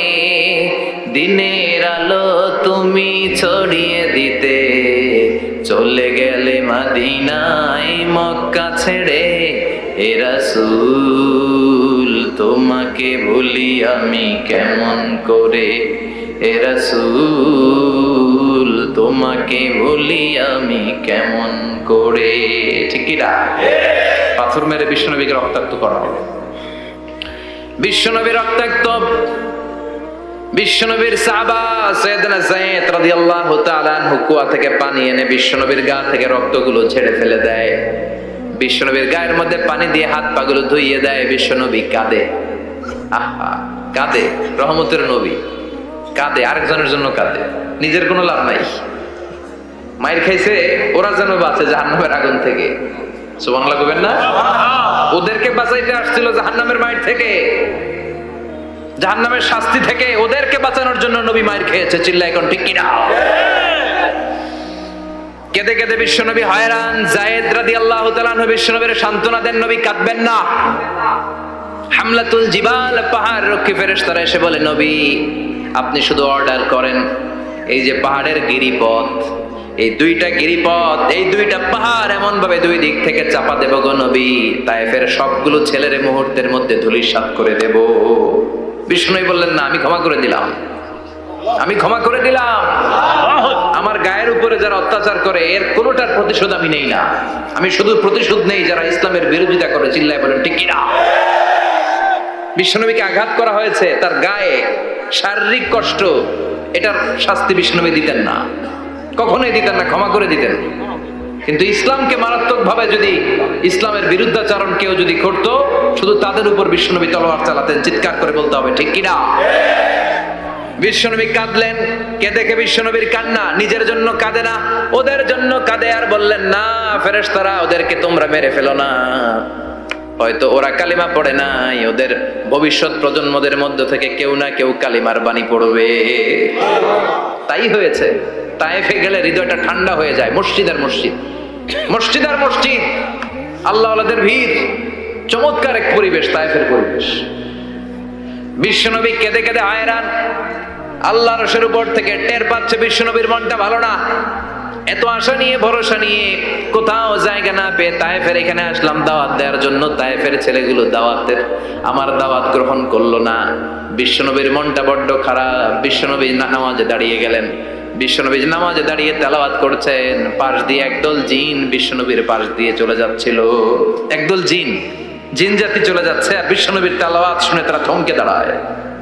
দিনের আলো তুমি ছড়িয়ে দিতে, চলে গেলে মদিনায় মক্কা ছেড়ে, হে রাসূল তোমাকে ভুলি আমি কেমন করে, হে রাসূল তোমাকে ভুলি আমি কেমন করে। ঠিক কি না? পাথর মেরে বিশ্বনবীকে রক্তাক্ত করা হলো। বিশ্বনবী রক্তাক্ত, বিশ্বনবীর সাহাবা সাইয়েদনা যায়েদ রাদিয়াল্লাহু তাআলা আনহু কুয়া থেকে পানি এনে বিশ্বনবীর গা থেকে রক্তগুলো ঝেড়ে ফেলে দেয়। বিশ্বনবীর গায়ের মধ্যে পানি দিয়ে হাত পাগুলো ধুইয়ে দেয়। বিশ্বনবী কাঁদে, আহা কাঁদে, রহমতের নবী কাঁদে, আরেকজনের জন্য কাঁদে, নিজের কোনো লাভ নাই। মায়ের খাইছে, ওরা যেন বাঁচে জাহান্নামের আগুন থেকে। সুবহানাল্লাহ কইবেন না? ওদেরকে বাঁচাইতে আসছিল জাহান্নামের মায়ের থেকে, জাহান্নামের শাস্তি থেকে, ওদেরকে বাঁচানোর জন্য নবী মায়ের খেয়েছে। চিল্লায় এখন ঠিক কিনা? কেঁদে কেঁদে বিশ্বনবী হয়রান। যায়েদ রাদিয়াল্লাহু তাআলা আনহু বিশ্বনবীর সান্ত্বনা দেন, নবী কাঁদবেন না। হামলাতুল জিবাল, পাহাড় রক্ষী ফেরেশতারা এসে বলে, নবী আপনি শুধু অর্ডার করেন, এই যে পাহাড়ের গিরিপথ, এই দুইটা গিরিপথ, এই দুইটা পাহাড় এমন ভাবে দুই দিক থেকে চাপা দেব গো নবী, তায়েফের সবগুলো ছেলের মুহূর্তের মধ্যে ধূলিসাৎ করে দেব। বিষ্ণু বললেন, না আমি ক্ষমা করে দিলাম, আমি ক্ষমা করে দিলাম। আমার গায়ের উপরে যারা অত্যাচার করে এর কোনোটার প্রতিশোধ আমি নেই না, আমি শুধু প্রতিশোধ নেই যারা ইসলামের বিরোধিতা করে। চিল্লায় বলেন ঠিক কিনা? বিশ্বনবীকে আঘাত করা হয়েছে, তার গায়ে শারীরিক কষ্ট, এটার শাস্তি বিশ্বনবী দিতেন না, কখনোই দিতেন না, ক্ষমা করে দিতেন। কিন্তু ইসলামকে মারাত্মক ভাবে যদি ইসলামের বিরুদ্ধাচরণ কেউ যদি করতো, শুধু তাদের উপর বিশ্বনবী তলোয়ার চালাতেন। চিৎকার করে বলতে হবে ঠিক কিনা? বিশ্বনবী কাঁদলেন। কে দেখে বিশ্বনবীর কান্না, নিজের জন্য কাঁদে না, ওদের জন্য কাঁদে। আর বললেন, না ফেরেশতারা ওদেরকে তোমরা মেরে ফেলো না, হয়তো ওরা কালিমা পড়ে নাই, ওদের ভবিষ্যৎ প্রজন্মদের মধ্য থেকে কেউ না কেউ কালিমার বাণী পড়বে। তাই হয়েছে। তায়েফে গেলে হৃদয়টা ঠান্ডা হয়ে যায়। মসজিদ আর মসজিদ, মসজিদ আর মসজিদ, আল্লাহ ওয়ালাদের ভিড়, চমৎকার এক পরিবেশ তায়েফের পরিবেশ। বিশ্বনবী কেঁদে কেঁদে হয়রান। আল্লাহ রসের উপর থেকে টের পাচ্ছে বিশ্বনবীর মনটা ভালো না। এত আশা নিয়ে ভরসা নিয়ে কোথাও জায়গা না পেয়ে তায়েফের এখানে আসলাম দাওয়াত দেওয়ার জন্য। তায়েফের ছেলেগুলো দাওয়াতের আমার দাওয়াত গ্রহণ করলো না। বিশ্বনবীর মনটা বড্ড খারাপ। বিশ্বনবী নামাজে দাঁড়িয়ে গেলেন। বিশ্বনবী নামাজে দাঁড়িয়ে তেলাওয়াত করছেন, পাশ দিয়ে একদল জিন বিশ্বনবীর পাশ দিয়ে চলে যাচ্ছিল। একদল জিন, জিন জাতি চলে যাচ্ছে, আর বিশ্বনবীর তেলাওয়াত শুনে তারা থমকে দাঁড়ায়।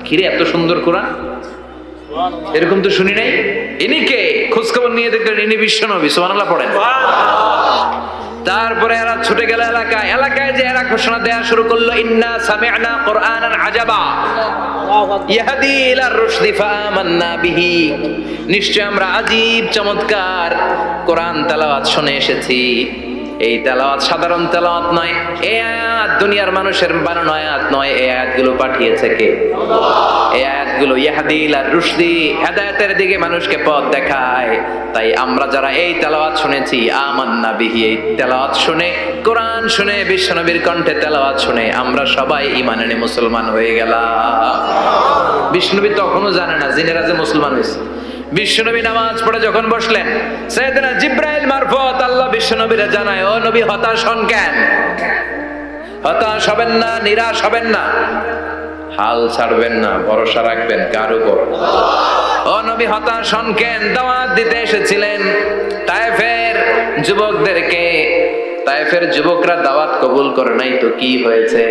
কিরে এত সুন্দর কোরআন, এরকম তো শুনি নাই। ইনি কে? খোঁজখবর নিয়ে দেখলেন ইনি বিশ্বনবী। সুবহানাল্লাহ পড়েন। তারপরে এরা ছুটে গেল এলাকায়। এলাকায় যে এরা ঘোষণা দেয়া শুরু করলো, ইন্না সামি'না কুরআনান আজাবা ইয়াহদি ইলা রুশদি ফাআমান্না বিহি, নিশ্চয় আমরা আজীব চমৎকার কোরআন তেলাওয়াত শুনে এসেছি। এই তেলাওয়াত সাধারণ তেলাওয়াত নয়, এই আয়াত দুনিয়ার মানুষের বানানো আয়াত নয়। এই আয়াতগুলো পাঠিয়েছে কে? এই আয়াতগুলো ইয়াহদি ইলা রুশদি, হেদায়েতের দিকে মানুষকে পথ দেখায়। তাই আমরা যারা এই তেলাওয়াত শুনেছি, আমান্না বিহি, এই তেলাওয়াত শুনে, কোরআন শুনে, বিশ্বনবীর কণ্ঠে তেলাওয়াত শুনে আমরা সবাই ঈমান এনে মুসলমান হয়ে গেলাম। বিশ্বনবী তখনও জানে না জিনেরা যে মুসলমান হয়েছে। বিশ্বনবী নামাজ পড়ে যখন বসলেন, সাইয়েদনা জিবরাইল মারফত আল্লাহ বিশ্বনবীরে জানায়, ও নবী হতাশ হন কেন? হতাশ হবেন না, নিরাশ হবেন না, হাল ছাড়বেন না, ভরসা রাখবেন কার উপর? ও নবী হতাশ হন কেন? দাওয়াত দিতে এসেছিলেন তায়েফের যুবকদেরকে। তায়েফের যুবকরা দাওয়াত কবুল করে নাই তো কি হয়েছে?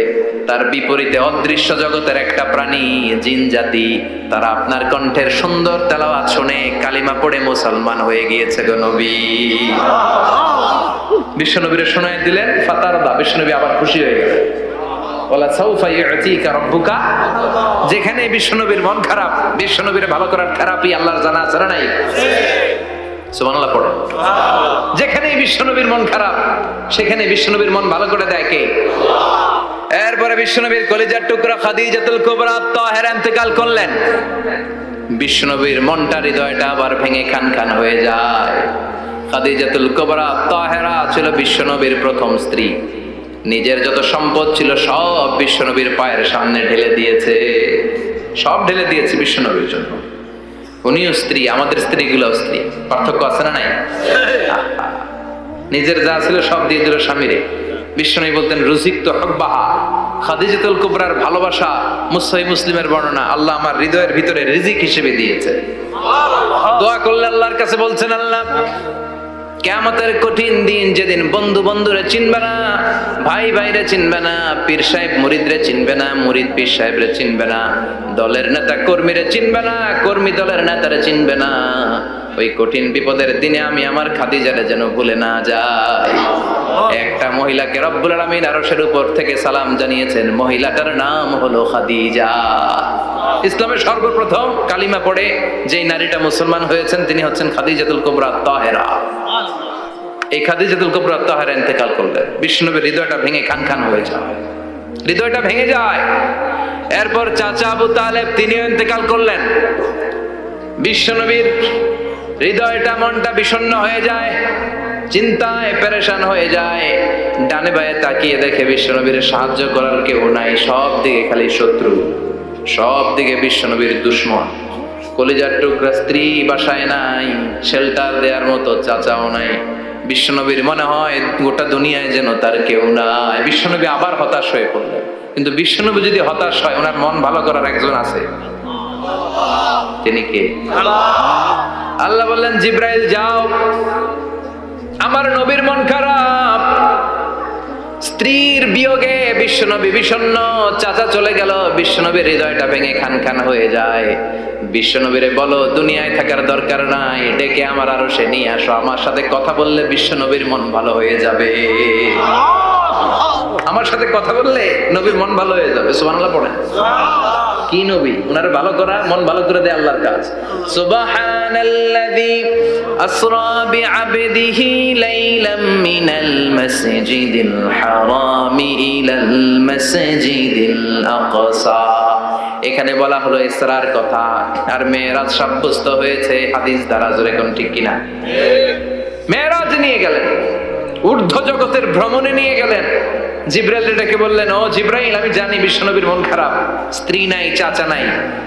তার বিপরীতে অদৃশ্য জগতের একটা প্রাণী, জিন জাতি, তারা আপনার কণ্ঠের সুন্দর তেলাওয়াত শুনে কালিমা পড়ে মুসলমান হয়ে গিয়েছে গো নবী। বিশ্বনবীরে শোনায় দিলেন, ফাতারদা, বিশ্বনবী আবার খুশি হয়ে গেলেন। ওয়ালা সাউফা ইউতিকা রাব্বুকা, যেখানে বিশ্বনবীর মন খারাপ, বিশ্বনবীরে ভালো করার থেরাপি আল্লাহর জানা আছে না নাই? সুবহানাল্লাহ পড়ে। যেখানে বিশ্বনবীর মন খারাপ, সেখানে বিশ্বনবীর মন ভালো করে দেয় কে? এরপরে বিশ্বনবীর কলিজার টুকরা খাদিজাতুল কুবরা তাহেরা ইন্তেকাল করলেন। বিশ্বনবীর মনটা হৃদয়টা আবার ভেঙে খান খান হয়ে যায়। খাদিজাতুল কুবরা তাহেরা ছিল বিশ্বনবীর প্রথম স্ত্রী। নিজের যত সম্পদ ছিল সব বিশ্বনবীর পায়ের সামনে ঢেলে দিয়েছে, সব ঢেলে দিয়েছে বিশ্বনবীর জন্য। উনিও স্ত্রী, আমাদের স্ত্রীগুলো স্ত্রী, পার্থক্য আছে না নাই? নিজের যা ছিল সব দিয়ে দিল স্বামীরে। বিশ্বনবী বলতেন রুজিকতু হুব্বাহা, খাদিজাতুল কুবরার ভালোবাসা সহিহ মুসলিমের বর্ণনা, আল্লাহ আমার হৃদয়ের ভিতরে রিজিক হিসেবে দিয়েছে। দোয়া করলে আল্লাহর কাছে বলছেন, আল্লাহ কিয়ামতের কঠিন দিন, যেদিন বন্ধু বন্ধুরে চিনবে না, ভাই ভাইরে চিনবে না, পীর সাহেব মুরিদরে চিনবে না, মুরিদ পীর সাহেবরে চিনবে না, দলের নেতা কর্মীরে চিনবে না, কর্মী দলের নেতারে চিনবে না, ওই কঠিন বিপদের দিনে আমি আমার খাদিজারে যেন ভুলে না যাই। একটা মহিলাকে রব্বুল আলামিন আরশের উপর থেকে সালাম জানিয়েছেন, মহিলাটার নাম হলো খাদিজা। ইসলামের সর্বপ্রথম কালিমা পড়ে যেই নারীটা মুসলমান হয়েছেন তিনি হচ্ছেন খাদিজাতুল কুবরা তাহেরা। এই খাদিজাতুল কুবরা তাহেরা ইন্তেকাল করলেন। বিশ্বনবীর হৃদয়টা ভেঙে খান খান হয়ে যায়, হৃদয়টা ভেঙে যায়। এরপর চাচা আবু তালেব তিনিও ইন্তেকাল করলেন। বিশ্বনবীর হৃদয়টা মনটা বিষণ্ণ হয়ে যায়, চিন্তায় পেরেশান হয়ে যায়। ডানে বায়ে তাকিয়ে দেখে বিশ্বনবীর সাহায্য করার কেউ নাই, সব দিকে খালি শত্রু, সব দিকে বিশ্বনবীর দুশ্মন। কলিজার টুকরা স্ত্রী বাসায় নাই, শেল্টার দেওয়ার মতো চাচাও নাই। বিশ্বনবীর মনে হয় গোটা দুনিয়ায় যেন তার কেউ নাই। বিশ্বনবী আবার হতাশ হয়ে পড়লেন। কিন্তু বিশ্বনবী যদি হতাশ হয়, ওনার মন ভালো করার একজন আছে, তিনি কে? আল্লাহ বললেন, জিব্রাইল যাও, আমার নবীর মন খারাপ, স্ত্রীর বিয়োগে বিশ্বনবী বিষণ্ণ, চাচা চলে গেল, বিশ্বনবীর হৃদয়টা ভেঙে খান খান হয়ে যায়। বিশ্বনবীরে বলো দুনিয়ায় থাকার দরকার নাই, ডেকে আমার আরশে নিয়ে আসো, আমার সাথে কথা বললে বিশ্বনবীর মন ভালো হয়ে যাবে। আমার সাথে কথা বললে নবীর মন ভালো হয়ে যাবে। সুবহানাল্লাহ পড়েন। কি নবী? উনার ভালো করা, মন ভালো করে দেয় আল্লাহর কাজ। সুবহানাল্লাযী আসরা বিআবদিহি লাইলাম মিনাল মাসজিদিল হারামি ইলাল মাসজিদিল আকসা। এখানে বলা হলো ইসরার কথা, আর মেরাজ সাব্যস্ত হয়েছে হাদিস দ্বারা। জোরে কোন ঠিক কিনা? মেরাজ নিয়ে গেলেন, ঊর্ধ্ব জগতের ভ্রমণে নিয়ে গেলেন। জিব্রাইল ডেকে বললেন, ও জিব্রাইল, আমি জানি বিশ্বনবীর মন খারাপ, স্ত্রী নাই, চাচা নাই,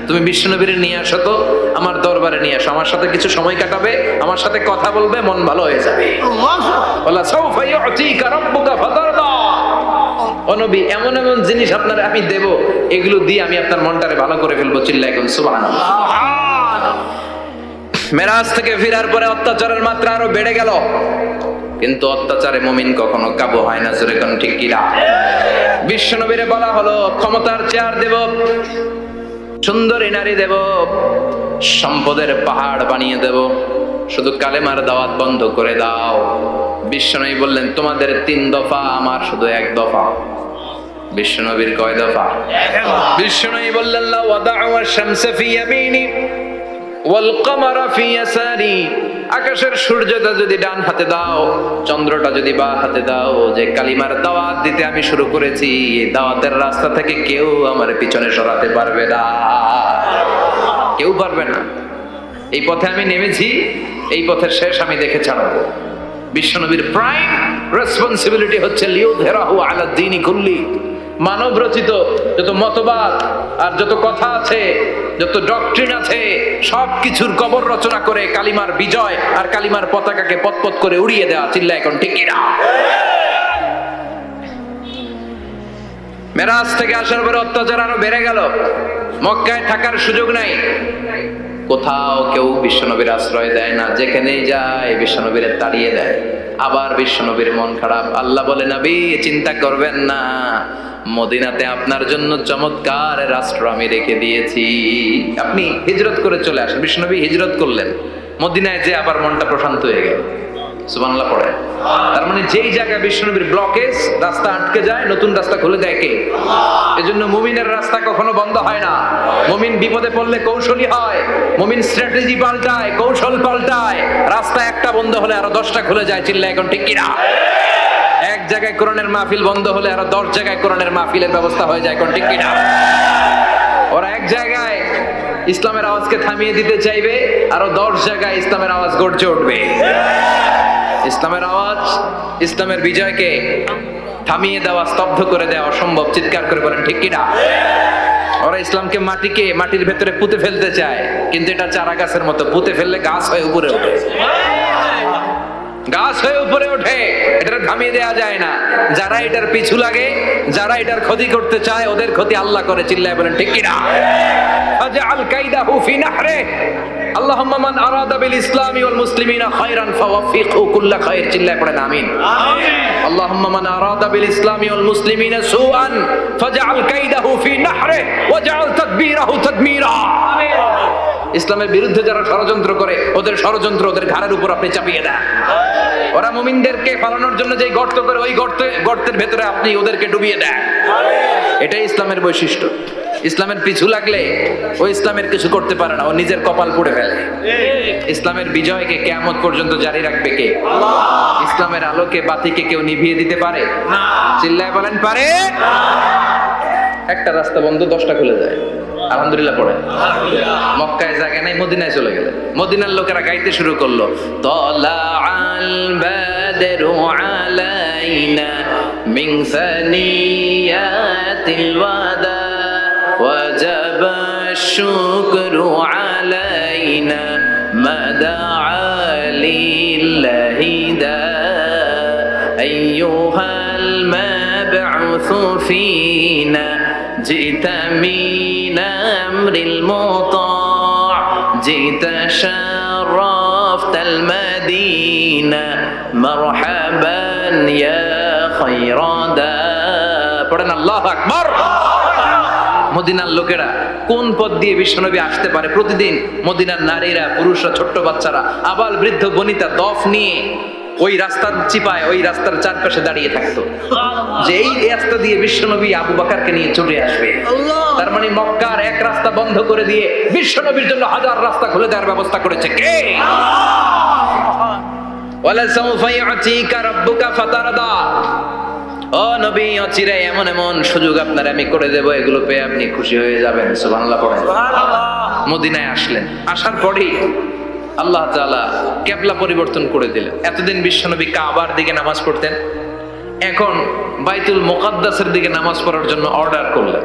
তুমি বিশ্বনবীর নিয়ে আসো তো, আমার দরবারে নিয়ে আসো, আমার সাথে কিছু সময় কাটাবে, আমার সাথে কথা বলবে, মন ভালো হয়ে যাবে। আল্লাহ সাউফা ইউতিকা রাব্বুকা ফাতারদা। ও নবী, এমন এমন জিনিস আপনার আমি দেব, এগুলো দিয়ে আমি আপনার মনটারে ভালো করে ফেলবো। চিল্লায় কোন সুবহানাল্লাহ। মেরাজ থেকে ফেরার পরে অত্যাচারের মাত্রা আরো বেড়ে গেল, কিন্তু অত্যাচারে মুমিন কখনো কাবু হয় না। জোরে কোন ঠিক কিনা? বিশ্বনবীরে বলা হলো, ক্ষমতার চেয়ার দেব, সুন্দরী নারী দেব, সম্পদের পাহাড় বানিয়ে দেব, শুধু কালেমার দাওয়াত বন্ধ করে দাও। বিশ্বনবী বললেন, তোমাদের 3 দফা, আমার শুধু 1 দফা। বিশ্বনবীর কয় দফা? বিশ্বনবী বললেন, লা ওয়াদা'u আশ-শামসা ফি ইয়ামিনি ওয়াল কামারা ফি ইয়াসারি। আকাশের সূর্যটা যদি ডান হাতে দাও, চন্দ্রটা যদি বাঁ হাতে দাও, যে কালিমার দাওয়াত দিতে আমি শুরু করেছি, এই দাওয়াতের রাস্তা থেকে কেউ আমার পিছনে সরাতে পারবে না, কেউ পারবে না। এই পথে আমি নেমেছি, এই পথের শেষ আমি দেখে ছাড়বো। বিশ্বনবীর প্রাইম রেসপন্সিবিলিটি হচ্ছে লিউযহিরাহু আলা দ্বীনি কুল্লি। মানব রচিত যত মতবাদ আর যত কথা আছে, যত ডক্ট্রিন আছে, সবকিছুর কবর রচনা করে কালিমার বিজয় আর কালিমার পতাকাকে পতপত করে উড়িয়ে দেওয়া। চিল্লায় এখন ঠিক কিনা? মেরাজ থেকে আসার পরে অত্যাচার আরো বেড়ে গেল, মক্কায় থাকার সুযোগ নাই, কোথাও কেউ বিশ্বনবীর আশ্রয় দেয় না, যেখানেই যায় বিশ্বনবীর তাড়িয়ে দেয়। আবার বিশ্বনবীর মন খারাপ। আল্লাহ বলে, নবী চিন্তা করবেন না, মদিনাতে আপনার জন্য চমৎকার রাষ্ট্র আমি রেখে দিয়েছি, আপনি হিজরত করে চলে আসেন। বিশ্বনবী হিজরত করলেন, মদিনায় যে আবার মনটা প্রশান্ত হয়ে গেল। সুবহানাল্লাহ পড়ে। তার মানে যেই জায়গায় বিশ্বনবীর ব্লকেজ, রাস্তা আটকে যায়, নতুন রাস্তা খুলে দেয় কে? এজন্য মুমিনের রাস্তা কখনো বন্ধ হয় না। মুমিন বিপদে পড়লে কৌশলী হয়, মুমিন স্ট্র্যাটেজি পাল্টায়, কৌশল পাল্টায়। রাস্তা একটা বন্ধ হলে আরো 10টা খুলে যায়। চিল্লায় এখন ঠিক কিনা? এক জায়গায় কোরআনের মাহফিল বন্ধ হলে আরো 10 জায়গায় কোরআনের মাহফিলের ব্যবস্থা হয়ে যায়। এখন ঠিক কিনা? ওরা এক জায়গায় ইসলামের আওয়াজকে থামিয়ে দিতে চাইবে, আরো 10 জায়গায় ইসলামের আওয়াজ গর্জে উঠবে। ইসলামের আওয়াজ, ইসলামের বিজয়কে থামিয়ে দেওয়া, স্তব্ধ করে দেওয়া অসম্ভব। চিৎকার করে বলেন ঠিক কিনা? ওরা ইসলামকে মাটির ভেতরে পুঁতে ফেলতে চায়, কিন্তু এটা চারা গাছের মতো, পুঁতে ফেললে গাছ হয়ে উপরে ওঠে, গাছ হয়ে উপরে ওঠে, এটা থামিয়ে দেওয়া যায় না। যারা এটার পিছু লাগে, যারা এটার ক্ষতি করতে চায়, ওদের ক্ষতি আল্লাহ করে। চিল্লায় বলেন ঠিক কিনা? ফাজআল কাইদাহু ফি নাহরে। আল্লাহুম্মা মান আরাদা বিল ইসলামি ওয়াল মুসলিমিনা খায়রান ফাওয়াফিকহু কুল্লা খায়র। চিল্লায় পড়েন আমিন। আল্লাহুম্মা মান আরাদা বিল ইসলামি ওয়াল মুসলিমিনা সুআন ফাজআল কাইদাহু ফি নাহরে ওয়াজআল তাদবীরাহু তাদমীরা। ইসলামের বিরুদ্ধে যারা ষড়যন্ত্র করে, ওদের ষড়যন্ত্র ওদের ঘাড়ের উপর আপনি চাপিয়ে দেন। ওরা মুমিনদেরকে ফালানোর জন্য যে গর্ত করে, ওই গর্তের ভেতরে আপনি ওদেরকে ডুবিয়ে দেন। এটাই ইসলামের বৈশিষ্ট্য। ইসলামের পিছু লাগলে ও ইসলামের কিছু করতে পারে না, ও নিজের কপাল পুড়ে ফেলে। ইসলামের বিজয়কে কিয়ামত পর্যন্ত জারি রাখবে কে? ইসলামের আলোকে বাতিকে কেউ নিভিয়ে দিতে পারে? চিল্লায় বলেন পারে? একটা রাস্তা বন্ধ, 10টা খুলে যায়। আলহামদুলিল্লাহ পড়ে। মক্কায় জায়গা নাই, মদিনায় চলে গেলে মদিনার লোকেরা গাইতে শুরু করলো, তলা আল বাদরু আলাইনা মিন সানিয়াতিল ওয়াদা ওয়াজাবা শুকরু আলাইনা মাদা লিল্লাহি দা আইয়ুহাল মাবউসু ফিনা জিতা মিন আমরিল মুতা' জিতা শারাফতাল মাদিনা মারহাবান ইয়া খায়রাদা। পড়েন আল্লাহু আকবার। মদিনার লোকেরা কোন পথ দিয়ে বিশ্বনবী আসতে পারে? প্রতিদিন মদিনার নারীরা, পুরুষরা, ছোট্ট বাচ্চারা, আবাল বৃদ্ধ বনিতা দফ নিয়ে ওই রাস্তার চিপায়, ওই রাস্তার চারপাশে দাঁড়িয়ে থাকতো, যে এই রাস্তা দিয়ে বিশ্বনবী আবু বকরকে নিয়ে চলে আসবে। তার মানে মক্কার এক রাস্তা বন্ধ করে দিয়ে বিশ্বনবীর জন্য হাজার রাস্তা খুলে দেওয়ার ব্যবস্থা করেছে কে? ওয়ালা সাউফা ইউতিকা রাব্বুকা ফাতারদা। ও নবী, অচিরে এমন এমন সুযোগ আপনার আমি করে দেব, এগুলো পেয়ে আপনি খুশি হয়ে যাবেন। সুবহানাল্লাহ পড়েন। মদিনায় আসলেন, আসার পরেই আল্লাহ তাআলা কিবলা পরিবর্তন করে দিলেন। এতদিন বিশ্বনবী কাবার দিকে নামাজ পড়তেন, এখন বাইতুল মুকাদ্দাসের দিকে নামাজ পড়ার জন্য অর্ডার করলেন।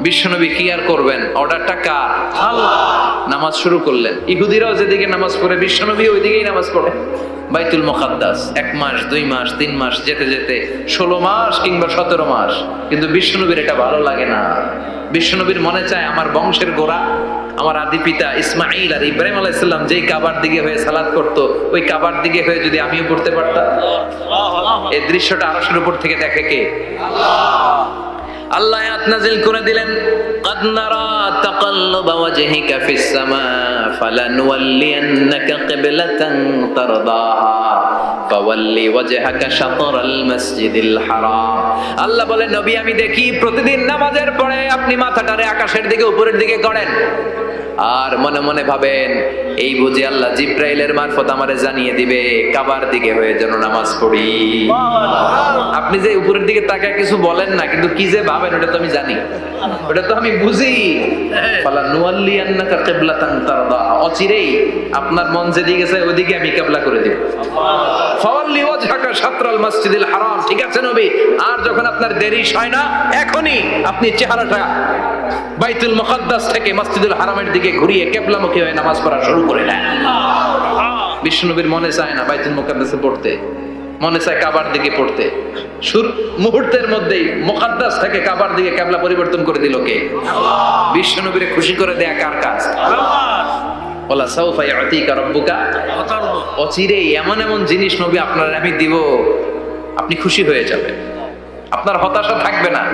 বিশ্বনবী কি আর করবেন, অর্ডারটা কার? আল্লাহ। নামাজ শুরু করলেন। ইহুদিরাও যেদিকে নামাজ পড়ে, বিশ্বনবী ওইদিকেই নামাজ পড়ে। বাইতুল মুকাদ্দাস 1 মাস 2 মাস 3 মাস যেতে যেতে 16 মাস কিংবা 17 মাস, কিন্তু বিশ্বনবীর এটা ভালো লাগে না। বিশ্বনবীর মনে চায় আমার বংশের গোড়া, আমার আদি পিতা ইসমাইল আর ইব্রাহিম আলাইহিস সালাম যেই কাবার দিকে হয়ে সালাত করত, ওই কাবার দিকে হয়ে যদি আমিও পড়তে পারতাম। এই দৃশ্যটা আরশের উপর থেকে দেখে কে? আল্লাহ আয়াত নাযিল করে দিলেন, قد نرى تقلب وجهك في السماء فلنولينك قبلة ترضاها فولي وجهك شطر المسجد الحرام। আল্লাহ বলেন, নবী আমি দেখি প্রতিদিন নামাজের পরে আপনি মাথাটারে আকাশের দিকে, উপরের দিকে করেন, আর মনে মনে ভাবেন এই বুঝি আল্লাহ জিব্রাইলের মারফত আমারে জানিয়ে দিবে কাবার দিকে হয়ে যেন নামাজ পড়ি। আপনি যে উপরের দিকে তাকায় কিছু বলেন না, কিন্তু কি যে ভাবেন ওটা তো আমি জানি, ওটা তো আমি বুঝি। ফালা নুওয়াল্লিয়ান্নাকা কিবলাতান তারদাহা, অচিরেই আপনার মন যেদিকে গেছে ওইদিকে আমি কিবলা করে দেব। ফাওয়াল্লি ওয়াজহাকা শাতরাল মাসজিদিল হারাম। ঠিক আছে নবী, আর যখন আপনার দেরি হয় না, এখনই আপনি চেহারাটা বাইতুল মুকাদ্দাস থেকে মসজিদুল হারামের দিকে ঘুরিয়ে কিবলামুখী হয়ে নামাজ পড়া শুরু করে দেন। বিশ্বনবীর মনে চায় না বাইতুল মুকাদ্দাসে পড়তে, মনে চায় কাবার দিকে পড়তে। মুহূর্তের মধ্যেই মুকাদ্দাস থেকে কাবার দিকে কিবলা পরিবর্তন করে দিল কে? বিশ্বনবীরে খুশি করে দেয়া কার কাজ? ওয়ালা সাউফা ইউতিকা রাব্বুকা। অচিরেই এমন এমন জিনিস নবী আপনার আমি দিব, আপনি খুশি হয়ে যাবেন, আপনার হতাশা থাকবে না।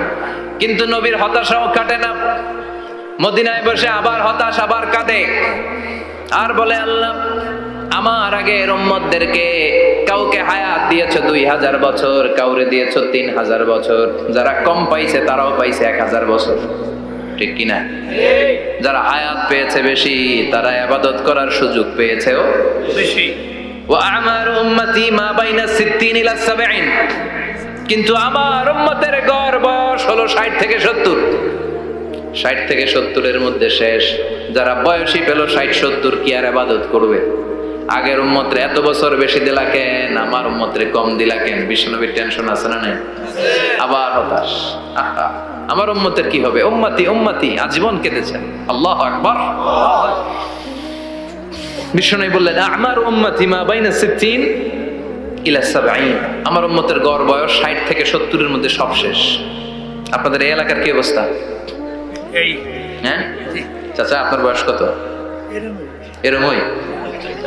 কিন্তু নবীর হতাশাও কাটে না। মদিনায় বসে আবার হতাশ, আবার কাঁদে, আর বলে আল্লাহ আমার আগের উম্মতদেরকে কাউকে হায়াত দিয়েছো 2000 বছর, কাউরে দিয়েছো 3000 বছর, যারা কম পাইছে তারাও পাইছে 1000 বছর। ঠিক কিনা? যারা হায়াত পেয়েছে বেশি, তারা ইবাদত করার সুযোগ পেয়েছেও বেশি। ওয়া আমারু উম্মতি মা বাইনা 60 ইলা 70, কিন্তু আমার উম্মতের গড় বয়স হলো 60 থেকে 70। 60 থেকে 70-এর মধ্যে শেষ। যারা বয়সী পেল 60-70 কি আর ইবাদত করবে? আগের উম্মতরে এত বছর বেশি দিলা কেন, আমার উম্মতরে কম দিলা কেন? বিশ্বনবীর টেনশন আছে না নাই? আবার হতাশ, আহা আমার উম্মতের কি হবে? উম্মতি উম্মতি আজীবন কেঁদেছেন। আল্লাহু আকবার। বিশ্বনবী বললেন আমার উম্মতি মা বাইনা 60 ইলা 70, আমার উম্মতের গড় বয়স 60 থেকে 70-এর মধ্যে সব শেষ। আপনাদের এই এলাকার কি অবস্থা? হ্যাঁ চাচা, আপনার বয়স কত? এরমই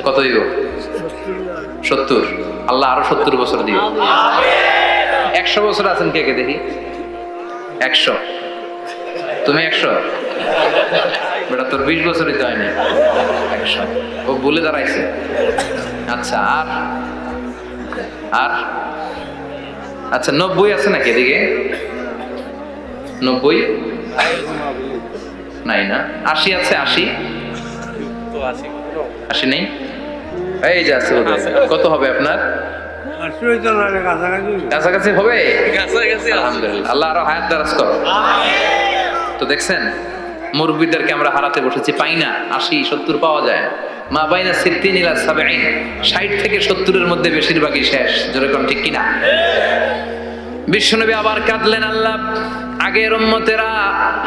কত দিব? 70। আল্লাহ আরো 70 বছর দিও। 100 বছর আছেন কে কে দেখি? 100। তুমি 100? বেটা তোর 20 বছরই তো হয়নি। 100 ও বলে দাঁড়াইছে। আচ্ছা আর আর আচ্ছা 90 আছে নাকি এদিকে? 90 নাই না? 80 আছে? 80 80 নেই? এই যে আছে। কত হবে আপনার? কাছাকাছি হবে। আলহামদুলিল্লাহ, আল্লাহ আরো হায়াত দারাজ কর। তো দেখছেন মুরব্বীদেরকে আমরা হারাতে বসেছি, পাই না। 80-70 পাওয়া যায়। মা বাইনা 60 ইলা 70, 60 থেকে 70-এর মধ্যে বেশিরভাগই শেষ। জোরে কোন ঠিক কিনা? বিশ্বনবী আবার কাঁদলেন, আল্লাহ আগের উম্মতেরা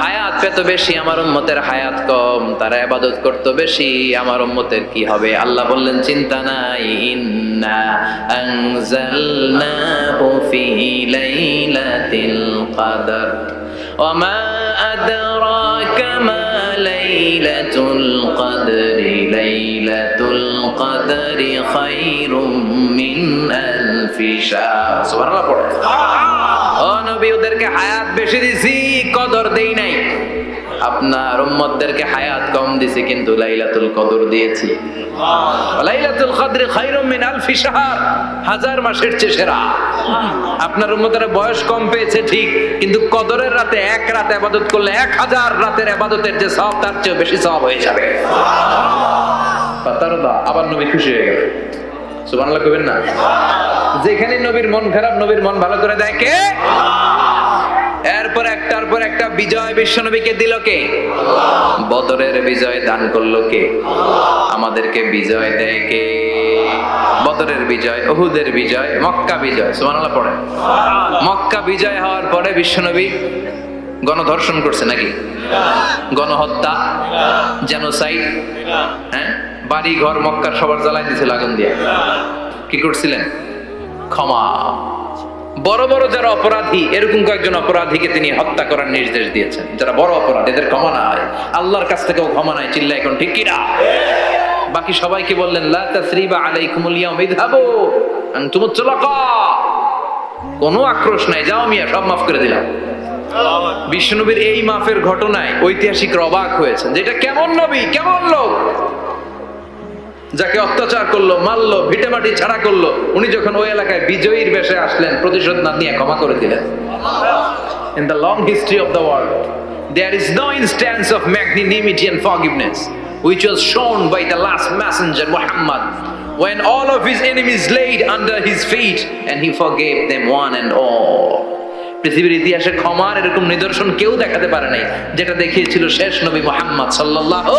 হায়াত পেত বেশি, আমার উম্মতের হায়াত কম, তারা ইবাদত করত বেশি, আমার উম্মতের কি হবে? আল্লাহ বললেন চিন্তা নাই, ইন্না আনজালনাহু ফি লাইলাতিল কদর ওয়া মা আদরাকা মা লাইলাতুল কদরি লাইলাতুল কদরি খায়রুম মিন আলফি শাহর। সুবহানাল্লাহ পড়ে। ও নবী, ওদেরকে হায়াত বেশি দিছি, কদর দেই নাই। আপনার উম্মতদেরকে হায়াত কম দিছি, কিন্তু লাইলাতুল কদর দিয়েছি। লাইলাতুল কদর খায়রুম মিন আলফি শাহর, 1000 মাসের চেয়ে সেরা। আপনার উম্মতেরা বয়স কম পেয়েছে ঠিক, কিন্তু কদরের রাতে এক রাত ইবাদত করলে 1000 রাতের ইবাদতের যে সওয়াব, তার চেয়ে বেশি সওয়াব হয়ে যাবে। ফাতারদা, আবার নবী খুশি হয়ে গেলেন। সুবহানাল্লাহ কইবেন না? যেখানে নবীর মন খারাপ, নবীর মন ভালো করে দেয় কে? এরপর একটার পর একটা বিজয় বিশ্বনবীকে দিল কে? বদরের বিজয় দান করলো কে? আমাদেরকে বিজয় দেয় কে? বদরের বিজয়, উহুদের বিজয়, মক্কা বিজয়। সুবহানাল্লাহ পড়ে। মক্কা বিজয় হওয়ার পরে বিশ্বনবী গণধর্ষণ করছে নাকি? গণহত্যা, জেনোসাইড, হ্যাঁ, বাড়ি ঘর মক্কার সবার জ্বালাই দিয়েছিল আগুন দিয়ে। কি করছিলেন? ক্ষমা। বড় বড় যারা অপরাধী, এরকম কয়েকজন অপরাধীকে তিনি হত্যা করার নির্দেশ দিয়েছেন। যারা বড় অপরাধ, এদের ক্ষমা নাই, আল্লাহর কাছ থেকেও ক্ষমা নাই। চিল্লা এখন ঠিক কিনা? বাকি সবাইকে বললেন লা তাসরিবা আলাইকুমুল ইয়াউম ইযহাবু আনতুমুত তুলাকা, কোনো আক্রোশ নাই, যাও মিয়া, সব মাফ করে দিলাম। বিশ্বনবীর এই মাফের ঘটনায় ঐতিহাসিকরা অবাক হয়েছেন, যে এটা কেমন নবী, কেমন লোক, যাকে অত্যাচার করলো, মারলো, ভিটেমাটি ছাড়া করলো, উনি যখন ওই এলাকায় বিজয়ীর বেশে আসলেন, প্রতিশোধ না নিয়ে ক্ষমা করে দিলেন। In the long history of the world, there is no instance of magnanimity and forgiveness which was shown by the last messenger Muhammad, when all of his enemies laid under his feet and he forgave them one and all. পৃথিবীর ইতিহাসে ক্ষমার এরকম নিদর্শন কেউ দেখাতে পারে নাই, যেটা দেখিয়েছিল শেষ নবী মুহাম্মদ সাল্লাল্লাহু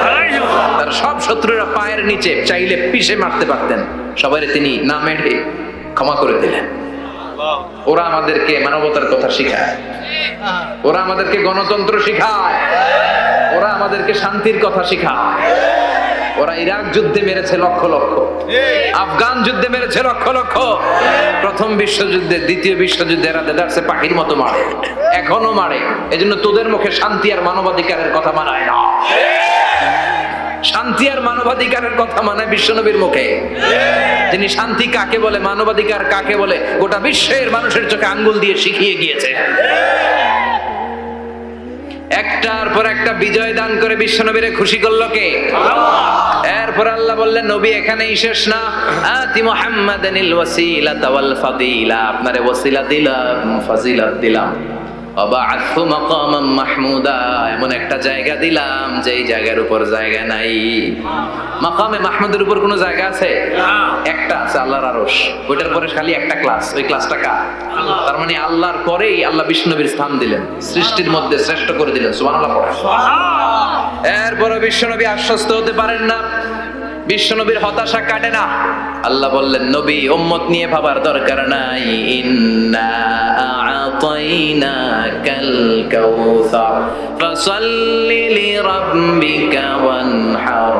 আলাইহি ওয়াসাল্লাম। তার সব শত্রুরা পায়ের নিচে চাইলে পিষে মারতে পারতেন, সবাই তিনি না মেরে ক্ষমা করে দিলেন। ওরা আমাদেরকে মানবতার কথা শিখায়, ওরা আমাদেরকে গণতন্ত্র শিখায়, ওরা আমাদেরকে শান্তির কথা শিখায়। ওরা ইরাক যুদ্ধে মেরেছে লক্ষ লক্ষ, আফগান যুদ্ধে মেরেছে লক্ষ লক্ষ, প্রথম বিশ্বযুদ্ধে, দ্বিতীয় যুদ্ধে এরা দেদারসে পাখির মতো মারে, এখনো মারে। এজন্য তোদের মুখে শান্তি আর মানবাধিকারের কথা মানায় না। শান্তি আর মানবাধিকারের কথা মানে বিশ্বনবীর মুখে। তিনি শান্তি কাকে বলে, মানবাধিকার কাকে বলে, গোটা বিশ্বের মানুষের চোখে আঙ্গুল দিয়ে শিখিয়ে গিয়েছে। একটার পর একটা বিজয় দান করে বিশ্বনবীরে খুশি করলো কে? এরপর আল্লাহ বললেন নবী এখানেই শেষ না, আতি মুহাম্মাদানিল ওয়াসিলাতা ওয়াল ফাদিলা, আপনারে ওয়াসিলা দিলাম, ফাজিলাত দিলাম। ওয়াবা'আথহু মাকামান মাহমুদা, এমন একটা জায়গা দিলাম যেই জায়গার উপর জায়গা নাই। মাকামে মাহমুদের উপর কোনো জায়গা আছে? একটা আছে, আল্লাহর আরশ। ওইটার পরে খালি একটা ক্লাস, ওই ক্লাসটা কার? তার মানে আল্লাহর পরেই আল্লাহ বিষ্ণুনবীর স্থান দিলেন, সৃষ্টির মধ্যে শ্রেষ্ঠ করে দিলেন। সুবহানাল্লাহ পড়েন। এরপরে বিশ্বনবী আশ্বস্ত হতে পারেন না, বিশ্বনবীর হতাশা কাটে না। আল্লাহ বললেন, নবী উম্মত নিয়ে ভাবার দরকার নাই। ইন্না আ'তাইনাকাল কাউসার ফাসাল্লি লিরাব্বিকা ওয়ানহার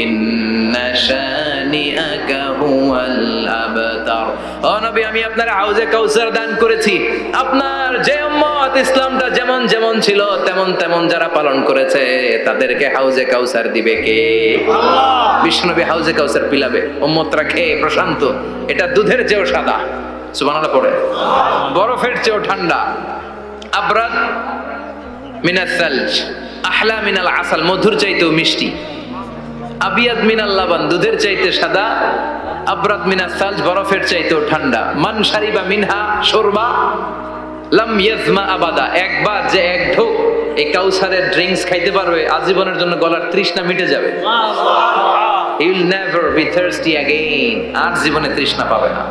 ইন্না শানিআকা হুয়াল আবতার। ও নবী, আমি আপনার হাউজে কাউসার দান করেছি। আপনার যে উম্মত ইসলামটা যেমন যেমন ছিল তেমন তেমন যারা পালন করেছে তাদেরকে হাউজে কাউসার দিবে কে? আল্লাহ। বিষ্ণুনবী হাউজে কাউসার পিলাবে, উম্মতরা খেয়ে প্রশান্ত। এটা দুধের চেয়েও সাদা, সুবহানাল্লাহ পড়ে, বরফের চেয়েও ঠান্ডা। আবরাদ মিনাস সালজ আহলা মিনাল আসাল, মধুর চাইতেও মিষ্টি। আবিয়াদ মিনাল লাবান, দুধের চাইতে সাদা। আবরাদ মিনাস সালজ, বরফের চাইতেও ঠান্ডা। মান শারিবা মিনহা শুরবা লাম ইয়াজমা আবাদা, একবার যে এক ঢোক এই কাউসারের ড্রিঙ্কস খাইতে পারবে আজীবনের জন্য গলার তৃষ্ণা মিটে যাবে। He will never be thirsty again, আর জীবনে তৃষ্ণা পাবে না।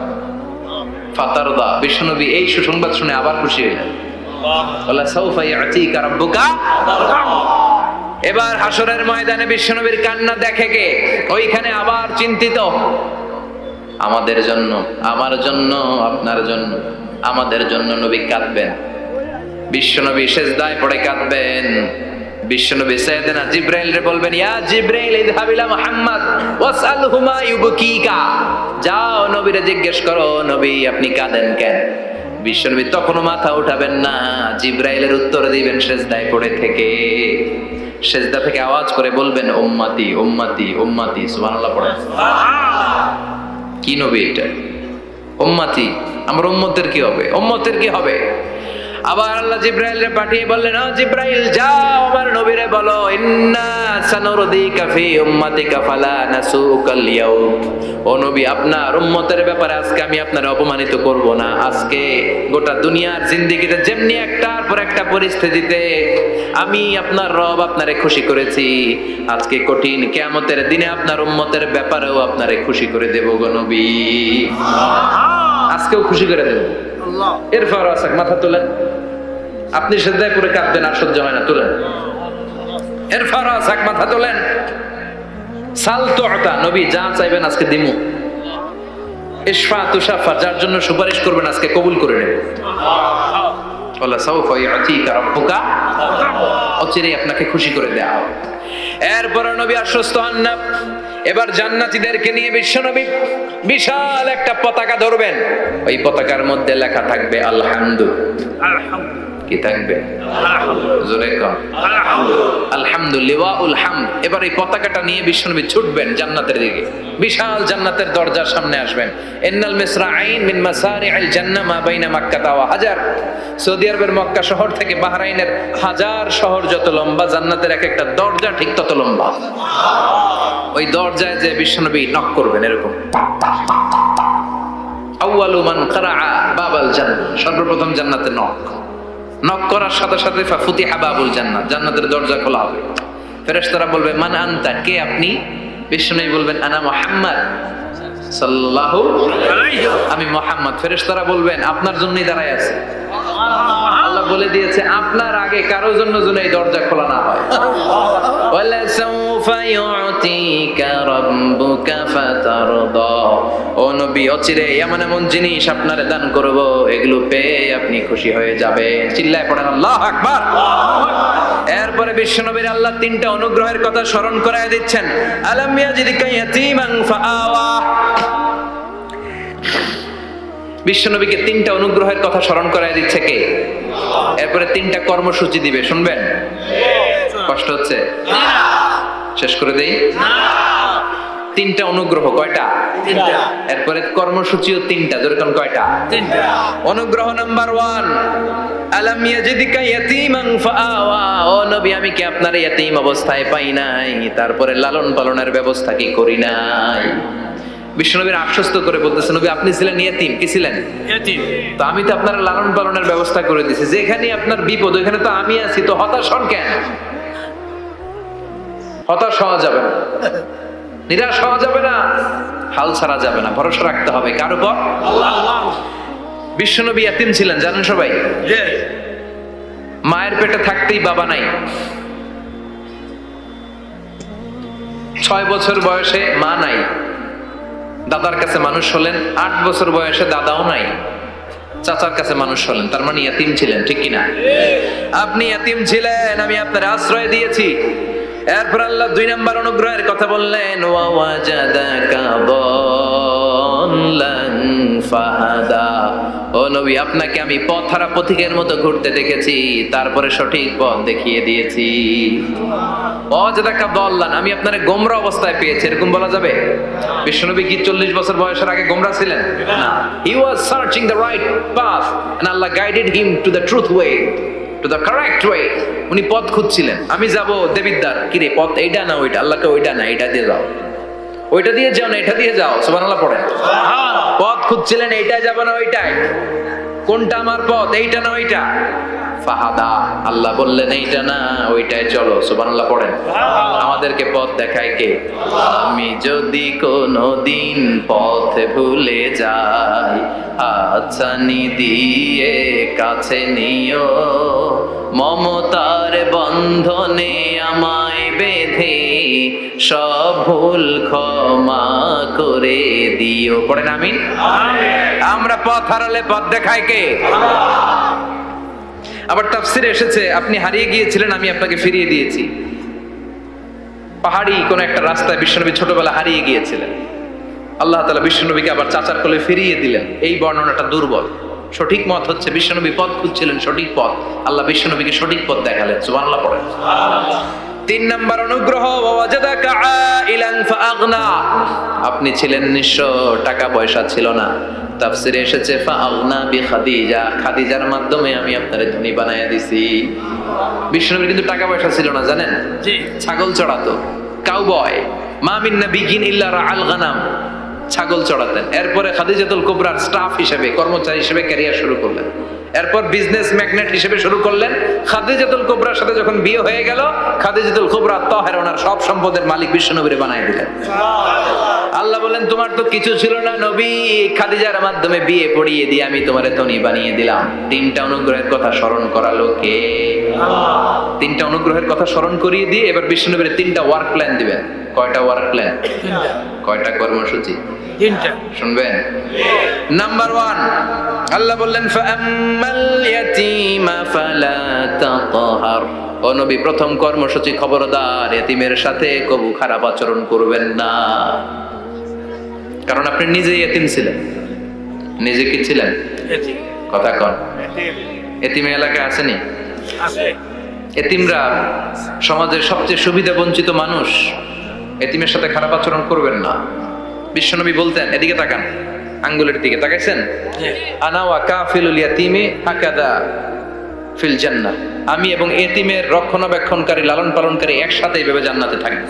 ফাতারদা, বিশ্বনবী এই সুসংবাদ শুনে আবার খুশি হলেন। ওয়ালা সাউফা ইয়াতিকা রাব্বুকা। এবার হাসরের ময়দানে বিশ্বনবীর কান্না দেখে কে? ওইখানে আবার চিন্তিত, আমাদের জন্য, আমার জন্য, আপনার জন্য, আমাদের জন্য নবী কাঁদবেন। বিশ্বনবী সিজদায় পড়ে কাঁদবেন। বিশ্বনবী সাইয়েদনা জিবরাইলকে বলবেন, ইয়া জিবরাইল ইযহাব ইলা মুহাম্মদ ওয়াসআলহু মা ইউবকিকা, যাও নবীরে জিজ্ঞেস করো, নবী আপনি কাঁদেন কেন? বিশ্বনবী তখনও মাথা উঠাবেন না, জিবরাইলের উত্তর দিবেন সিজদায় পড়ে থেকে। সিজদা থেকে আওয়াজ করে বলবেন, উম্মতি উম্মতি উম্মতি। সুবহানাল্লাহ পড়েন। কি নবী এটা? উম্মতি, আমার উম্মতের কি হবে? উম্মতের কি হবে? আবার আল্লাহ জিবরাইলকে পাঠিয়ে বললেন, ও জিবরাইল যাও আমার নবীরে বলো, ইন্না সানুরদিকা ফি উম্মাতিকা ফালা নাসুকাল ইয়াউম। ও নবী, আপনার উম্মতের ব্যাপারে আজকে আমি আপনার অপমানিত করব না। আজকে গোটা দুনিয়ার জিন্দেগিতে যেমনি একটার পর একটা পরিস্থিতিতে আমি আপনার রব আপনারে খুশি করেছি, আজকে কঠিন কিয়ামতের দিনে আপনার উম্মতের ব্যাপারেও আপনারে খুশি করে দেব গো নবী। আজকেও খুশি করে দেব। এরপর আসাক, মাথা তোলেন। আপনি সিজদায় পড়ে কাঁদবেন, আর সহ্য হয় না, তোলেন। এরপর আসাক, মাথা তোলেন। সাল তু'তা, নবী যা চাইবেন আজকে দিমু। ইশফা তুশাফা, যার জন্য সুপারিশ করবেন আজকে কবুল করে নেব। ওয়ালা সাউফা ইয়াতিকা রাব্বুকা, অচিরেই আপনাকে খুশি করে দেয়া হবে। এরপর নবী আশ্বস্ত হন না। এবার জান্নাতীদেরকে নিয়ে বিশ্বনবী বিশাল একটা পতাকা ধরবেন। ওই পতাকার মধ্যে লেখা থাকবে আলহামদুলিল্লাহ। কি থাকবে? আলহামদুলিল্লাহুল হামদ। এবার এই পতাকাটা নিয়ে বিশ্বনবী ছুটবেন জান্নাতের দিকে। বিশাল জান্নাতের দরজার সামনে আসবেন। ইন্নাল মিসরাঈন মিন মাসারি'আল জান্নাহ মা বাইনা মাক্কাহ ওয়া হাজার। সৌদি আরবের মক্কা শহর থেকে বাহরাইনের হাজার শহর যত লম্বা, জান্নাতের এক একটা দরজা ঠিক তত লম্বা। ওই দরজায় যে বিশ্বনবী নক করবেন এরকম। আউয়ালু মান কারাআ বাবাল জান্নাহ, সর্বপ্রথম জান্নাতে নক করার সাথে সাথে ফাফুতিহা বাবুল জান্নাত, জান্নাতের দরজা খোলা হবে। ফেরেশতারা বলবে, মান আনতা, কে আপনি? বিশ্বনবী বলবেন, আনা মুহাম্মদ সাল্লাল্লাহু আলাইহি, আমি মুহাম্মদ। ফেরেশতারা বলবেন, আপনার জন্যই দাঁড়ায় আছে। আল্লাহ বলে দিয়েছে, আপনার আগে কারো জন্য যেন এই দরজা খোলা না হয়। ওয়ালা সাউফা ইউতিকা রাব্বুকা ফাতারদা, ও নবী অচিরে এমন এমন জিনিস আপনারে দান করব, এগুলো পেয়ে আপনি খুশি হয়ে যাবেন। চিল্লায় পড়েন আল্লাহু আকবার। এরপরে বিশ্বনবীর আল্লাহ তিনটা অনুগ্রহের কথা স্মরণ করায় দিচ্ছেন। আলাম ইয়াজিদকা ইয়াতীমান ফাআওয়া, বিশ্বনবীকে তিনটা অনুগ্রহের কথা স্মরণ করায় দিচ্ছে কে? এরপরে তিনটা কর্মসূচি দিবে, শুনবেন? কষ্ট হচ্ছে? শেষ করে দেই। তিনটা অনুগ্রহ, কয়টা? এরপরে কর্মসূচিও তিনটা, যেরকম কয়টা? অনুগ্রহ নাম্বার 1, আলাম ইয়াজিদকা ইয়াতীমান ফাআওয়া, ও নবী আমি কি আপনার ইয়াতীম অবস্থায় পাই নাই, তারপরে লালন পালনের ব্যবস্থা কি করি নাই? বিশ্বনবীর আশ্বস্ত করে বলতেছে, নবী আপনি ছিলেন ইয়েতিম। কি ছিলেন? ইয়েতিম। তো আমি তো আপনার লালন পালনের ব্যবস্থা করে দিয়েছি, যেখানে আপনার বিপদ ওইখানে তো আমি আছি, তো হতাশ হন কেন? হতাশ হওয়া যাবে না, নিরাশ হওয়া যাবে না, হাল ছাড়া যাবে না, ভরসা রাখতে হবে কার উপর? আল্লাহ। বিশ্বনবী ইয়েতিম ছিলেন জানেন সবাই। মায়ের পেটে থাকতেই বাবা নাই, 6 বছর বয়সে মা নাই, দাদার কাছে মানুষ হলেন, 8 বছর বয়সে দাদাও নাই, চাচার কাছে মানুষ হলেন, তার মানে ইয়েতিম ছিলেন, ঠিক কিনা? আপনি ইয়েতিম ছিলেন, আমি আপনার আশ্রয় দিয়েছি। এরপর আল্লাহ 2 নম্বর অনুগ্রহের কথা বললেন, ওয়া ওয়াজাদাকা দাল্লান ফাহাদা। ও নবী আপনাকে আমি পথহারা পথিকের মতো ঘুরতে দেখেছি, তারপরে সঠিক পথ দেখিয়ে দিয়েছি। ওয়াজাদাকা দাল্লান, আমি আপনারে গোমরা অবস্থায় পেয়েছি, এরকম বলা যাবে? বিশ্বনবী কি 40 বছর বয়সের আগে গোমরা ছিলেন? না। He was searching the right path and Allah guided him to the truth way, to the correct way. উনি পথ খুঁজছিলেন, আমি যাব দেবিদ্বার, কিরে পথ এইটা না ওইটা? আল্লাহকে ওইটা না এইটা দিয়ে যাও, ওইটা দিয়ে যাও না এটা দিয়ে যাও, সুবহানাল্লাহ পড়েন। পথ খুঁজছিলেন, এইটা যাব না ওইটাই, কোনটা আমার পথ, এইটা না ওইটা? ফাহাদা, আল্লাহ বললেন এইটা না ওইটাই চলো, সুবহানাল্লাহ পড়েন। আমাদেরকে পথ দেখায় কে? আমি যদি কোনদিন পথ ভুলে যাই, আচ্ছানি দিয়ে কাছে নিও, মমতার বন্ধনে আমায় বেঁধে সব ভুল ক্ষমা করে দিও, পড়েন আমিন। আমরা পথ হারালে পথ দেখায় কে? আবার তাফসিরে এসেছে, আপনি হারিয়ে গিয়েছিলেন, আমি আপনাকে ফিরিয়ে দিয়েছি। পাহাড়ি কোন একটা রাস্তায় বিশ্বনবী ছোটবেলা হারিয়ে গিয়েছিলেন, আল্লাহ তাআলা বিশ্বনবীকে আবার চাচার কোলে ফিরিয়ে দিলেন। এই বর্ণনাটা দুর্বল, সঠিক মত হচ্ছে বিশ্বনবী পথ খুঁজছিলেন, সঠিক পথ, আল্লাহ বিশ্বনবীকে সঠিক পথ দেখালেন, সুবহানাল্লাহ পড়েন। 3 নম্বর অনুগ্রহ, ওয়াজাদাকা আইলান ফাআগনা, আপনি ছিলেন নিঃস্ব, টাকা পয়সা ছিল না। তাফসিরে এসেছে ফাআগনা বিখাদিজা, খাদিজার মাধ্যমে আমি আপনারে ধনী বানায়া দিছি। বিশ্বনবীর কিন্তু টাকা পয়সা ছিল না জানেন, জি, ছাগল চড়াতো, কাউবয়। মা মিন নাবিয়্যিন ইল্লা রাআল গানাম, ছাগল চড়াতেন। এরপরে খাদিজাতুল কুবরার স্টাফ হিসেবে, কর্মচারী হিসেবে ক্যারিয়ার শুরু করলেন। এরপর বিজনেস ম্যাগনেট হিসেবে শুরু করলেন। খাদিজাতুল কুবরার সাথে যখন বিয়ে হয়ে গেল, খাদিজাতুল কুবরা তাহেরা ওনার সব সম্পদের মালিক বিশ্বনবীরে বানায় দিলেন। আল্লাহ বলেন তোমার তো কিছু ছিল না নবী, খাদিজার মাধ্যমে বিয়ে পড়িয়ে দিয়ে আমি তোমারে ধনী বানিয়ে দিলাম। 3টা অনুগ্রহের কথা স্মরণ করালো কে? আল্লাহ। 3টা অনুগ্রহের কথা স্মরণ করিয়ে দিয়ে এবার বিশ্বনবীরে 3টা ওয়ার্ক প্ল্যান দিবেন। কয়টা ওয়ার্ক প্ল্যান? কয়টা কর্মসূচি? 3টা। শুনবেন? নাম্বার 1, আল্লাহ বললেন ফাআম্মাল ইয়াতীমা ফালা তাকহার। ও নবী প্রথম কর্মসূচি, খবরদার এতিমের সাথে কবু খারাপ আচরণ করবেন না, কারণ আপনি নিজে এতিম ছিলেন। নিজে কি ছিলেন? এতিম। কথা কন। এতিম এলাকায় আসেনি? আছে। এতিমরা সমাজের সবচেয়ে সুবিধা বঞ্চিত মানুষ, এতিমের সাথে খারাপ আচরণ করবেন না। বিশ্বনবী বলতেন, এদিকে তাকান, আঙ্গুলের দিকে তাকাইছেন, আনা ওয়া কাফিলুল ইয়াতীমি হাকাদা ফিল জান্নাহ, আমি এবং এতিমের রক্ষণাবেক্ষণকারী, লালন পালনকারী একসাথে এইভাবে জান্নাতে থাকবে।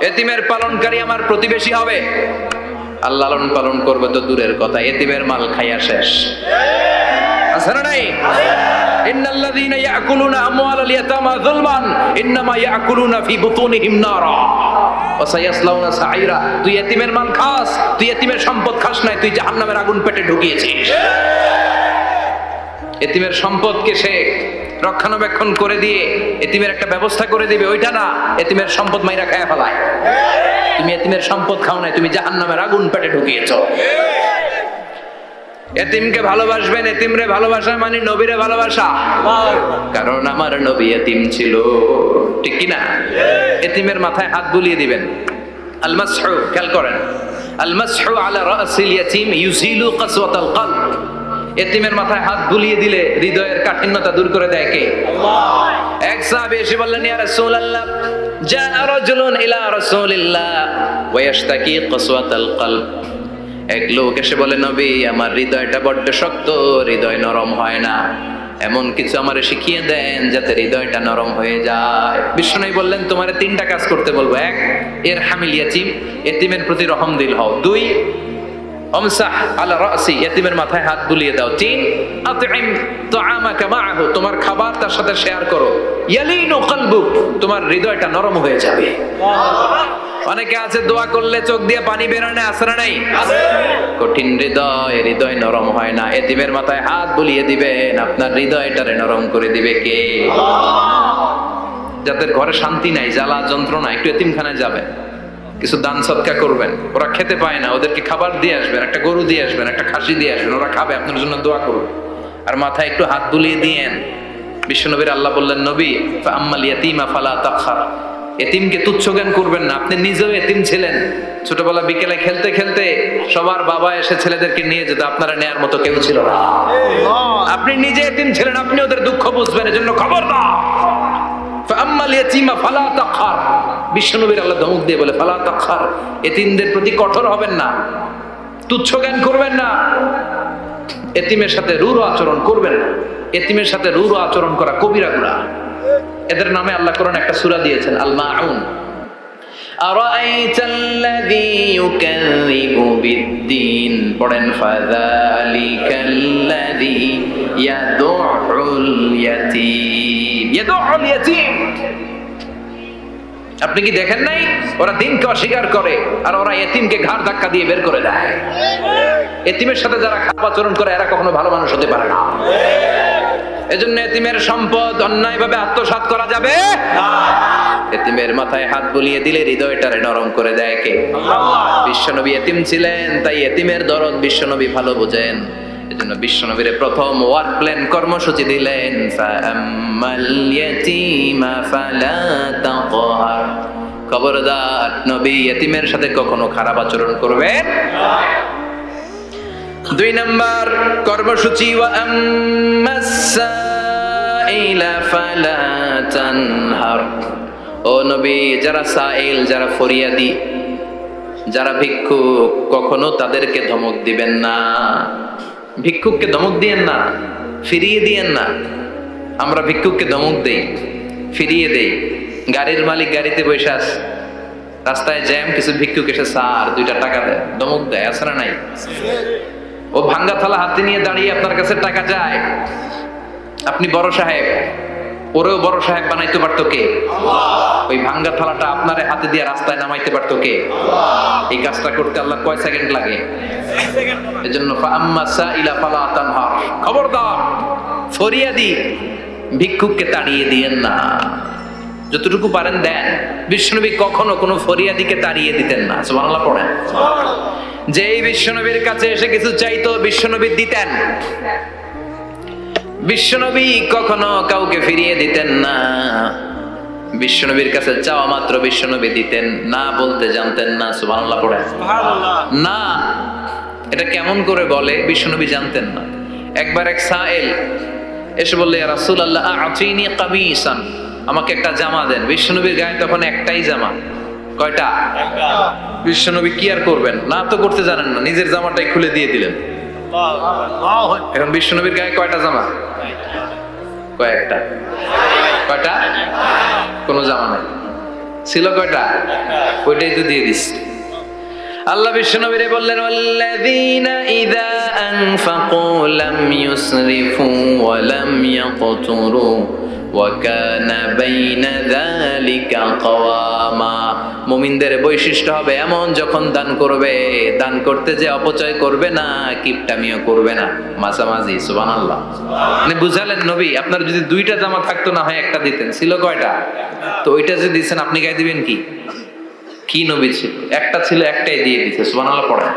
এতিমের পালনকারী আমার প্রতিবেশী হবে, আর লালন পালন করবে তো দূরের কথা, এতিমের মাল খাইয়া শেষ। আছে না নাই? ইন্নাল্লাযীনা ইয়াকুলুনা আমওয়ালাল ইয়াতামা যুলমান ইন্নামা ইয়াকুলুনা ফি বুতুনিহিম নারা ওয়া সায়াসলাউনা সাঈরা। তুই এতিমের মাল খাস, তুই এতিমের সম্পদ খাস নাই, তুই জাহান্নামের আগুন পেটে ঢুকিয়েছিস। এতিমের সম্পদকে সে রক্ষণাবেক্ষণ করে দিয়ে এতিমের একটা ব্যবস্থা করে দিবে, ওইটা না, এতিমের সম্পদ মাইরা খায়া ফেলায়। তুমি এতিমের সম্পদ খাও নাই, তুমি জাহান্নামের আগুন পেটে ঢুকিয়েছো। এতিমকে ভালোবাসবেন, এতিমরে ভালোবাসা মানে নবীরে ভালোবাসা, কারণ আমার নবী এতিম ছিল, ঠিক কি না? এতিমের মাথায় হাত বুলিয়ে দিবেন। আল মাসহু, খেয়াল করেন, আল মাসহু আলা রাসিল ইয়াতীম ইউজিলু কাসওয়াতাল কলব। এতিমের মাথায় হাত বুলিয়ে দিলে হৃদয়ের কাঠিন্যতা দূর করে দেয় কে? আল্লাহ। এক সাহাবী এসে বললেন, ইয়া রাসূলুল্লাহ, জাআ রাজুলুন ইলা রাসূলিল্লাহ ওয়া ইয়াশতাকি কাসওয়াতাল কলব। এক লোক এসে বলে, নবী আমার হৃদয়টা বড্ড শক্ত, হৃদয় নরম হয় না, এমন কিছু আমারে শিখিয়ে দেন যাতে হৃদয়টা নরম হয়ে যায়। বিষ্ণু বললেন তোমারে 3টা কাজ করতে বলবো। 1, ইরহামিল ইয়াতীম, এতিমের প্রতি রহম দিল হও। 2, আমসাহ আলা রাসি, এতিমের মাথায় হাত বুলিয়ে দাও। 3, আতইম তুআমাকা মাআহু, তোমার খাবার তার সাথে শেয়ার করো। ইয়ালিনু কলবুক, তোমার হৃদয়টা নরম হয়ে যাবে। অনেকে আছে দোয়া করলে চোখ দিয়ে পানি বের হয় না, আসরা নাই? কঠিন হৃদয় নরম হয় না। এতিমের মাথায় হাত বুলিয়ে দিবেন, আপনার হৃদয়টারে নরম করে দিবে কে? যাদের ঘরে শান্তি নাই, জ্বালা যন্ত্রণা, একটু এতিমখানায় যাবেন, কিছু দান সদকা করবেন। ওরা খেতে পায় না, ওদেরকে খাবার দিয়ে আসবেন, একটা গরু দিয়ে আসবেন, একটা খাসি দিয়ে আসবেন, ওরা খাবে, আপনার জন্য দোয়া করবে। আর মাথায় একটু হাত বুলিয়ে দিয়েন। বিশ্বনবীর আল্লাহ বললেন, নবী ফাআম্মাল ইয়াতীমা ফালা তাখর, এতিমকে তুচ্ছ জ্ঞান করবেন না। আপনি নিজেও এতিম ছিলেন, ছোটবেলা বিকেলে খেলতে খেলতে সবার বাবা এসে ছেলেদেরকে নিয়ে যেত, আপনারা নেয়ার মতো কেউ ছিল না। আপনি নিজে এতিম ছিলেন, আপনি ওদের দুঃখ বুঝবেন, এজন্য খবরদার। ফাআম্মাল ইয়াতীমা ফালা তাখর, বিশ্বনবীর আল্লাহ ধমক দিয়ে বলে ফালা তাখর, এতিমদের প্রতি কঠোর হবেন না, তুচ্ছ জ্ঞান করবেন না, এতিমের সাথে রূঢ় আচরণ করবেন না। এতিমের সাথে রূঢ় আচরণ করা কবিরা গুনাহ। এদের নামে আল্লাহ কোরআন একটা সূরা দিয়েছেন, আল মাউন। আরাআইতাল্লাযী ইউকাযযিবু বিদ্দীন, পড়েন ফাযালিকাল্লাযী ইয়াদউল ইয়াতীম। আপনি কি দেখেন নাই ওরা দিনকে অস্বীকার করে আর ওরা এতিমকে ঘাড় ধাক্কা দিয়ে বের করে দেয়। এতিমের সাথে যারা খারাপ আচরণ করে এরা কখনো ভালো মানুষ হতে পারে না। এজন্য এতিমের সম্পদ অন্যায়ভাবে আত্মসাৎ করা যাবে না। এতিমের মাথায় হাত বুলিয়ে দিলে হৃদয়টারে নরম করে দেয় কে? আল্লাহ। বিশ্বনবী এতিম ছিলেন, তাই এতিমের দরদ বিশ্বনবী ভালো বোঝেন। এজন্য বিশ্বনবীর প্রথম ওয়ার্ক প্ল্যান কর্মসূচি দিলেন, ফাআম্মাল ইয়াতীমা ফালা তাকহার, খবরদার নবী এতিমের সাথে কখনো খারাপ আচরণ করবেন না। 2 নম্বর কর্মসূচি, ওয়া আম্মাস সাইলা ফালা তানহার, ও নবী যারা সাইল, যারা ফরিয়াদি, যারা ভিক্ষুক, কখনো তাদেরকে ধমক দিবেন না। ভিক্ষুককে ধমক দিয়েন না, ফিরিয়ে দিয়েন না। আমরা ভিক্ষুককে ধমক দেই, ফিরিয়ে দেই। গাড়ির মালিক গাড়িতে বসে আছে, রাস্তায় জ্যাম, কিছু ভিক্ষুক এসে স্যার 2টা টাকা দেয়, ধমক দেয়, আছে না নাই? ও ভাঙ্গা থালা হাতে নিয়ে দাঁড়িয়ে আপনার কাছে টাকা চায়। আপনি বড় সাহেব, ওরেও বড় সাহেব বানাইতে পারতো কে? আল্লাহ। ওই ভাঙ্গা থালাটা আপনার হাতে দিয়ে রাস্তায় নামাইতে পারতো কে? আল্লাহ। এই কাজটা করতে আল্লাহ কয় সেকেন্ড লাগে? এজন্য ফাআম্মাস সাইলা ফালা তানহার, খবরদার ফরিয়াদি ভিক্ষুককে তাড়িয়ে দিয়েন না। যতটুকু পারেন দেন। বিশ্বনবী কখনো কোনো ফরিয়াদিকে তাড়িয়ে দিতেন না। সুবহানাল্লাহ পড়েন। যেই বিশ্বনবীর কাছে এসে কিছু চাইতো বিশ্বনবী দিতেন। বিশ্বনবী কখনো কাউকে ফিরিয়ে দিতেন না। বিশ্বনবীর কাছে চাওয়া মাত্র বিশ্বনবী দিতেন, না বলতে জানতেন না। সুবহানাল্লাহ পড়েন। না, এটা কেমন করে বলে বিশ্বনবী জানতেন না। একবার এক সাইল এসে বললে, ইয়া রাসূলুল্লাহ আ'তিনি কামিসান, আমাকে একটা জামা দেন। বিশ্বনবীর গায়ে তখন একটাই জামা। কয়টা? একটা। বিশ্বনবী কি আর করবেন, না তো করতে জানেন না, নিজের জামাটাই খুলে দিয়ে দিলেন। এখন বিশ্বনবীর গায়ে কয়টা জামা? কয়েকটা। কয়টা? কোনো জামা নাই, ছিল কয়টা? ওইটাই তো দিয়ে দিস। আল্লাহ বিশ্বনবীরে বললেন, ওয়াল্লাযীনা ইযা আনফাকু লাম ইউসরিফু ওয়া লাম ইয়াকতুরু ওয়া কানা বাইনা যালিকা কাওয়ামা। মুমিনদের বৈশিষ্ট্য হবে এমন, যখন দান করবে, দান করতে যে অপচয় করবে না, কিপটামিও করবে না, মাঝামাঝি। সুবহানাল্লাহ। মানে বুঝালেন নবী, আপনার যদি 2টা জামা থাকতো না হয় একটা দিতেন, ছিল কয়টা? তো ওইটা যে দিয়েছেন আপনি গায়ে দিবেন কি? কি নবী ছিল? একটা ছিল, একটাই দিয়ে দিতে। সুবহানাল্লাহ পড়েন।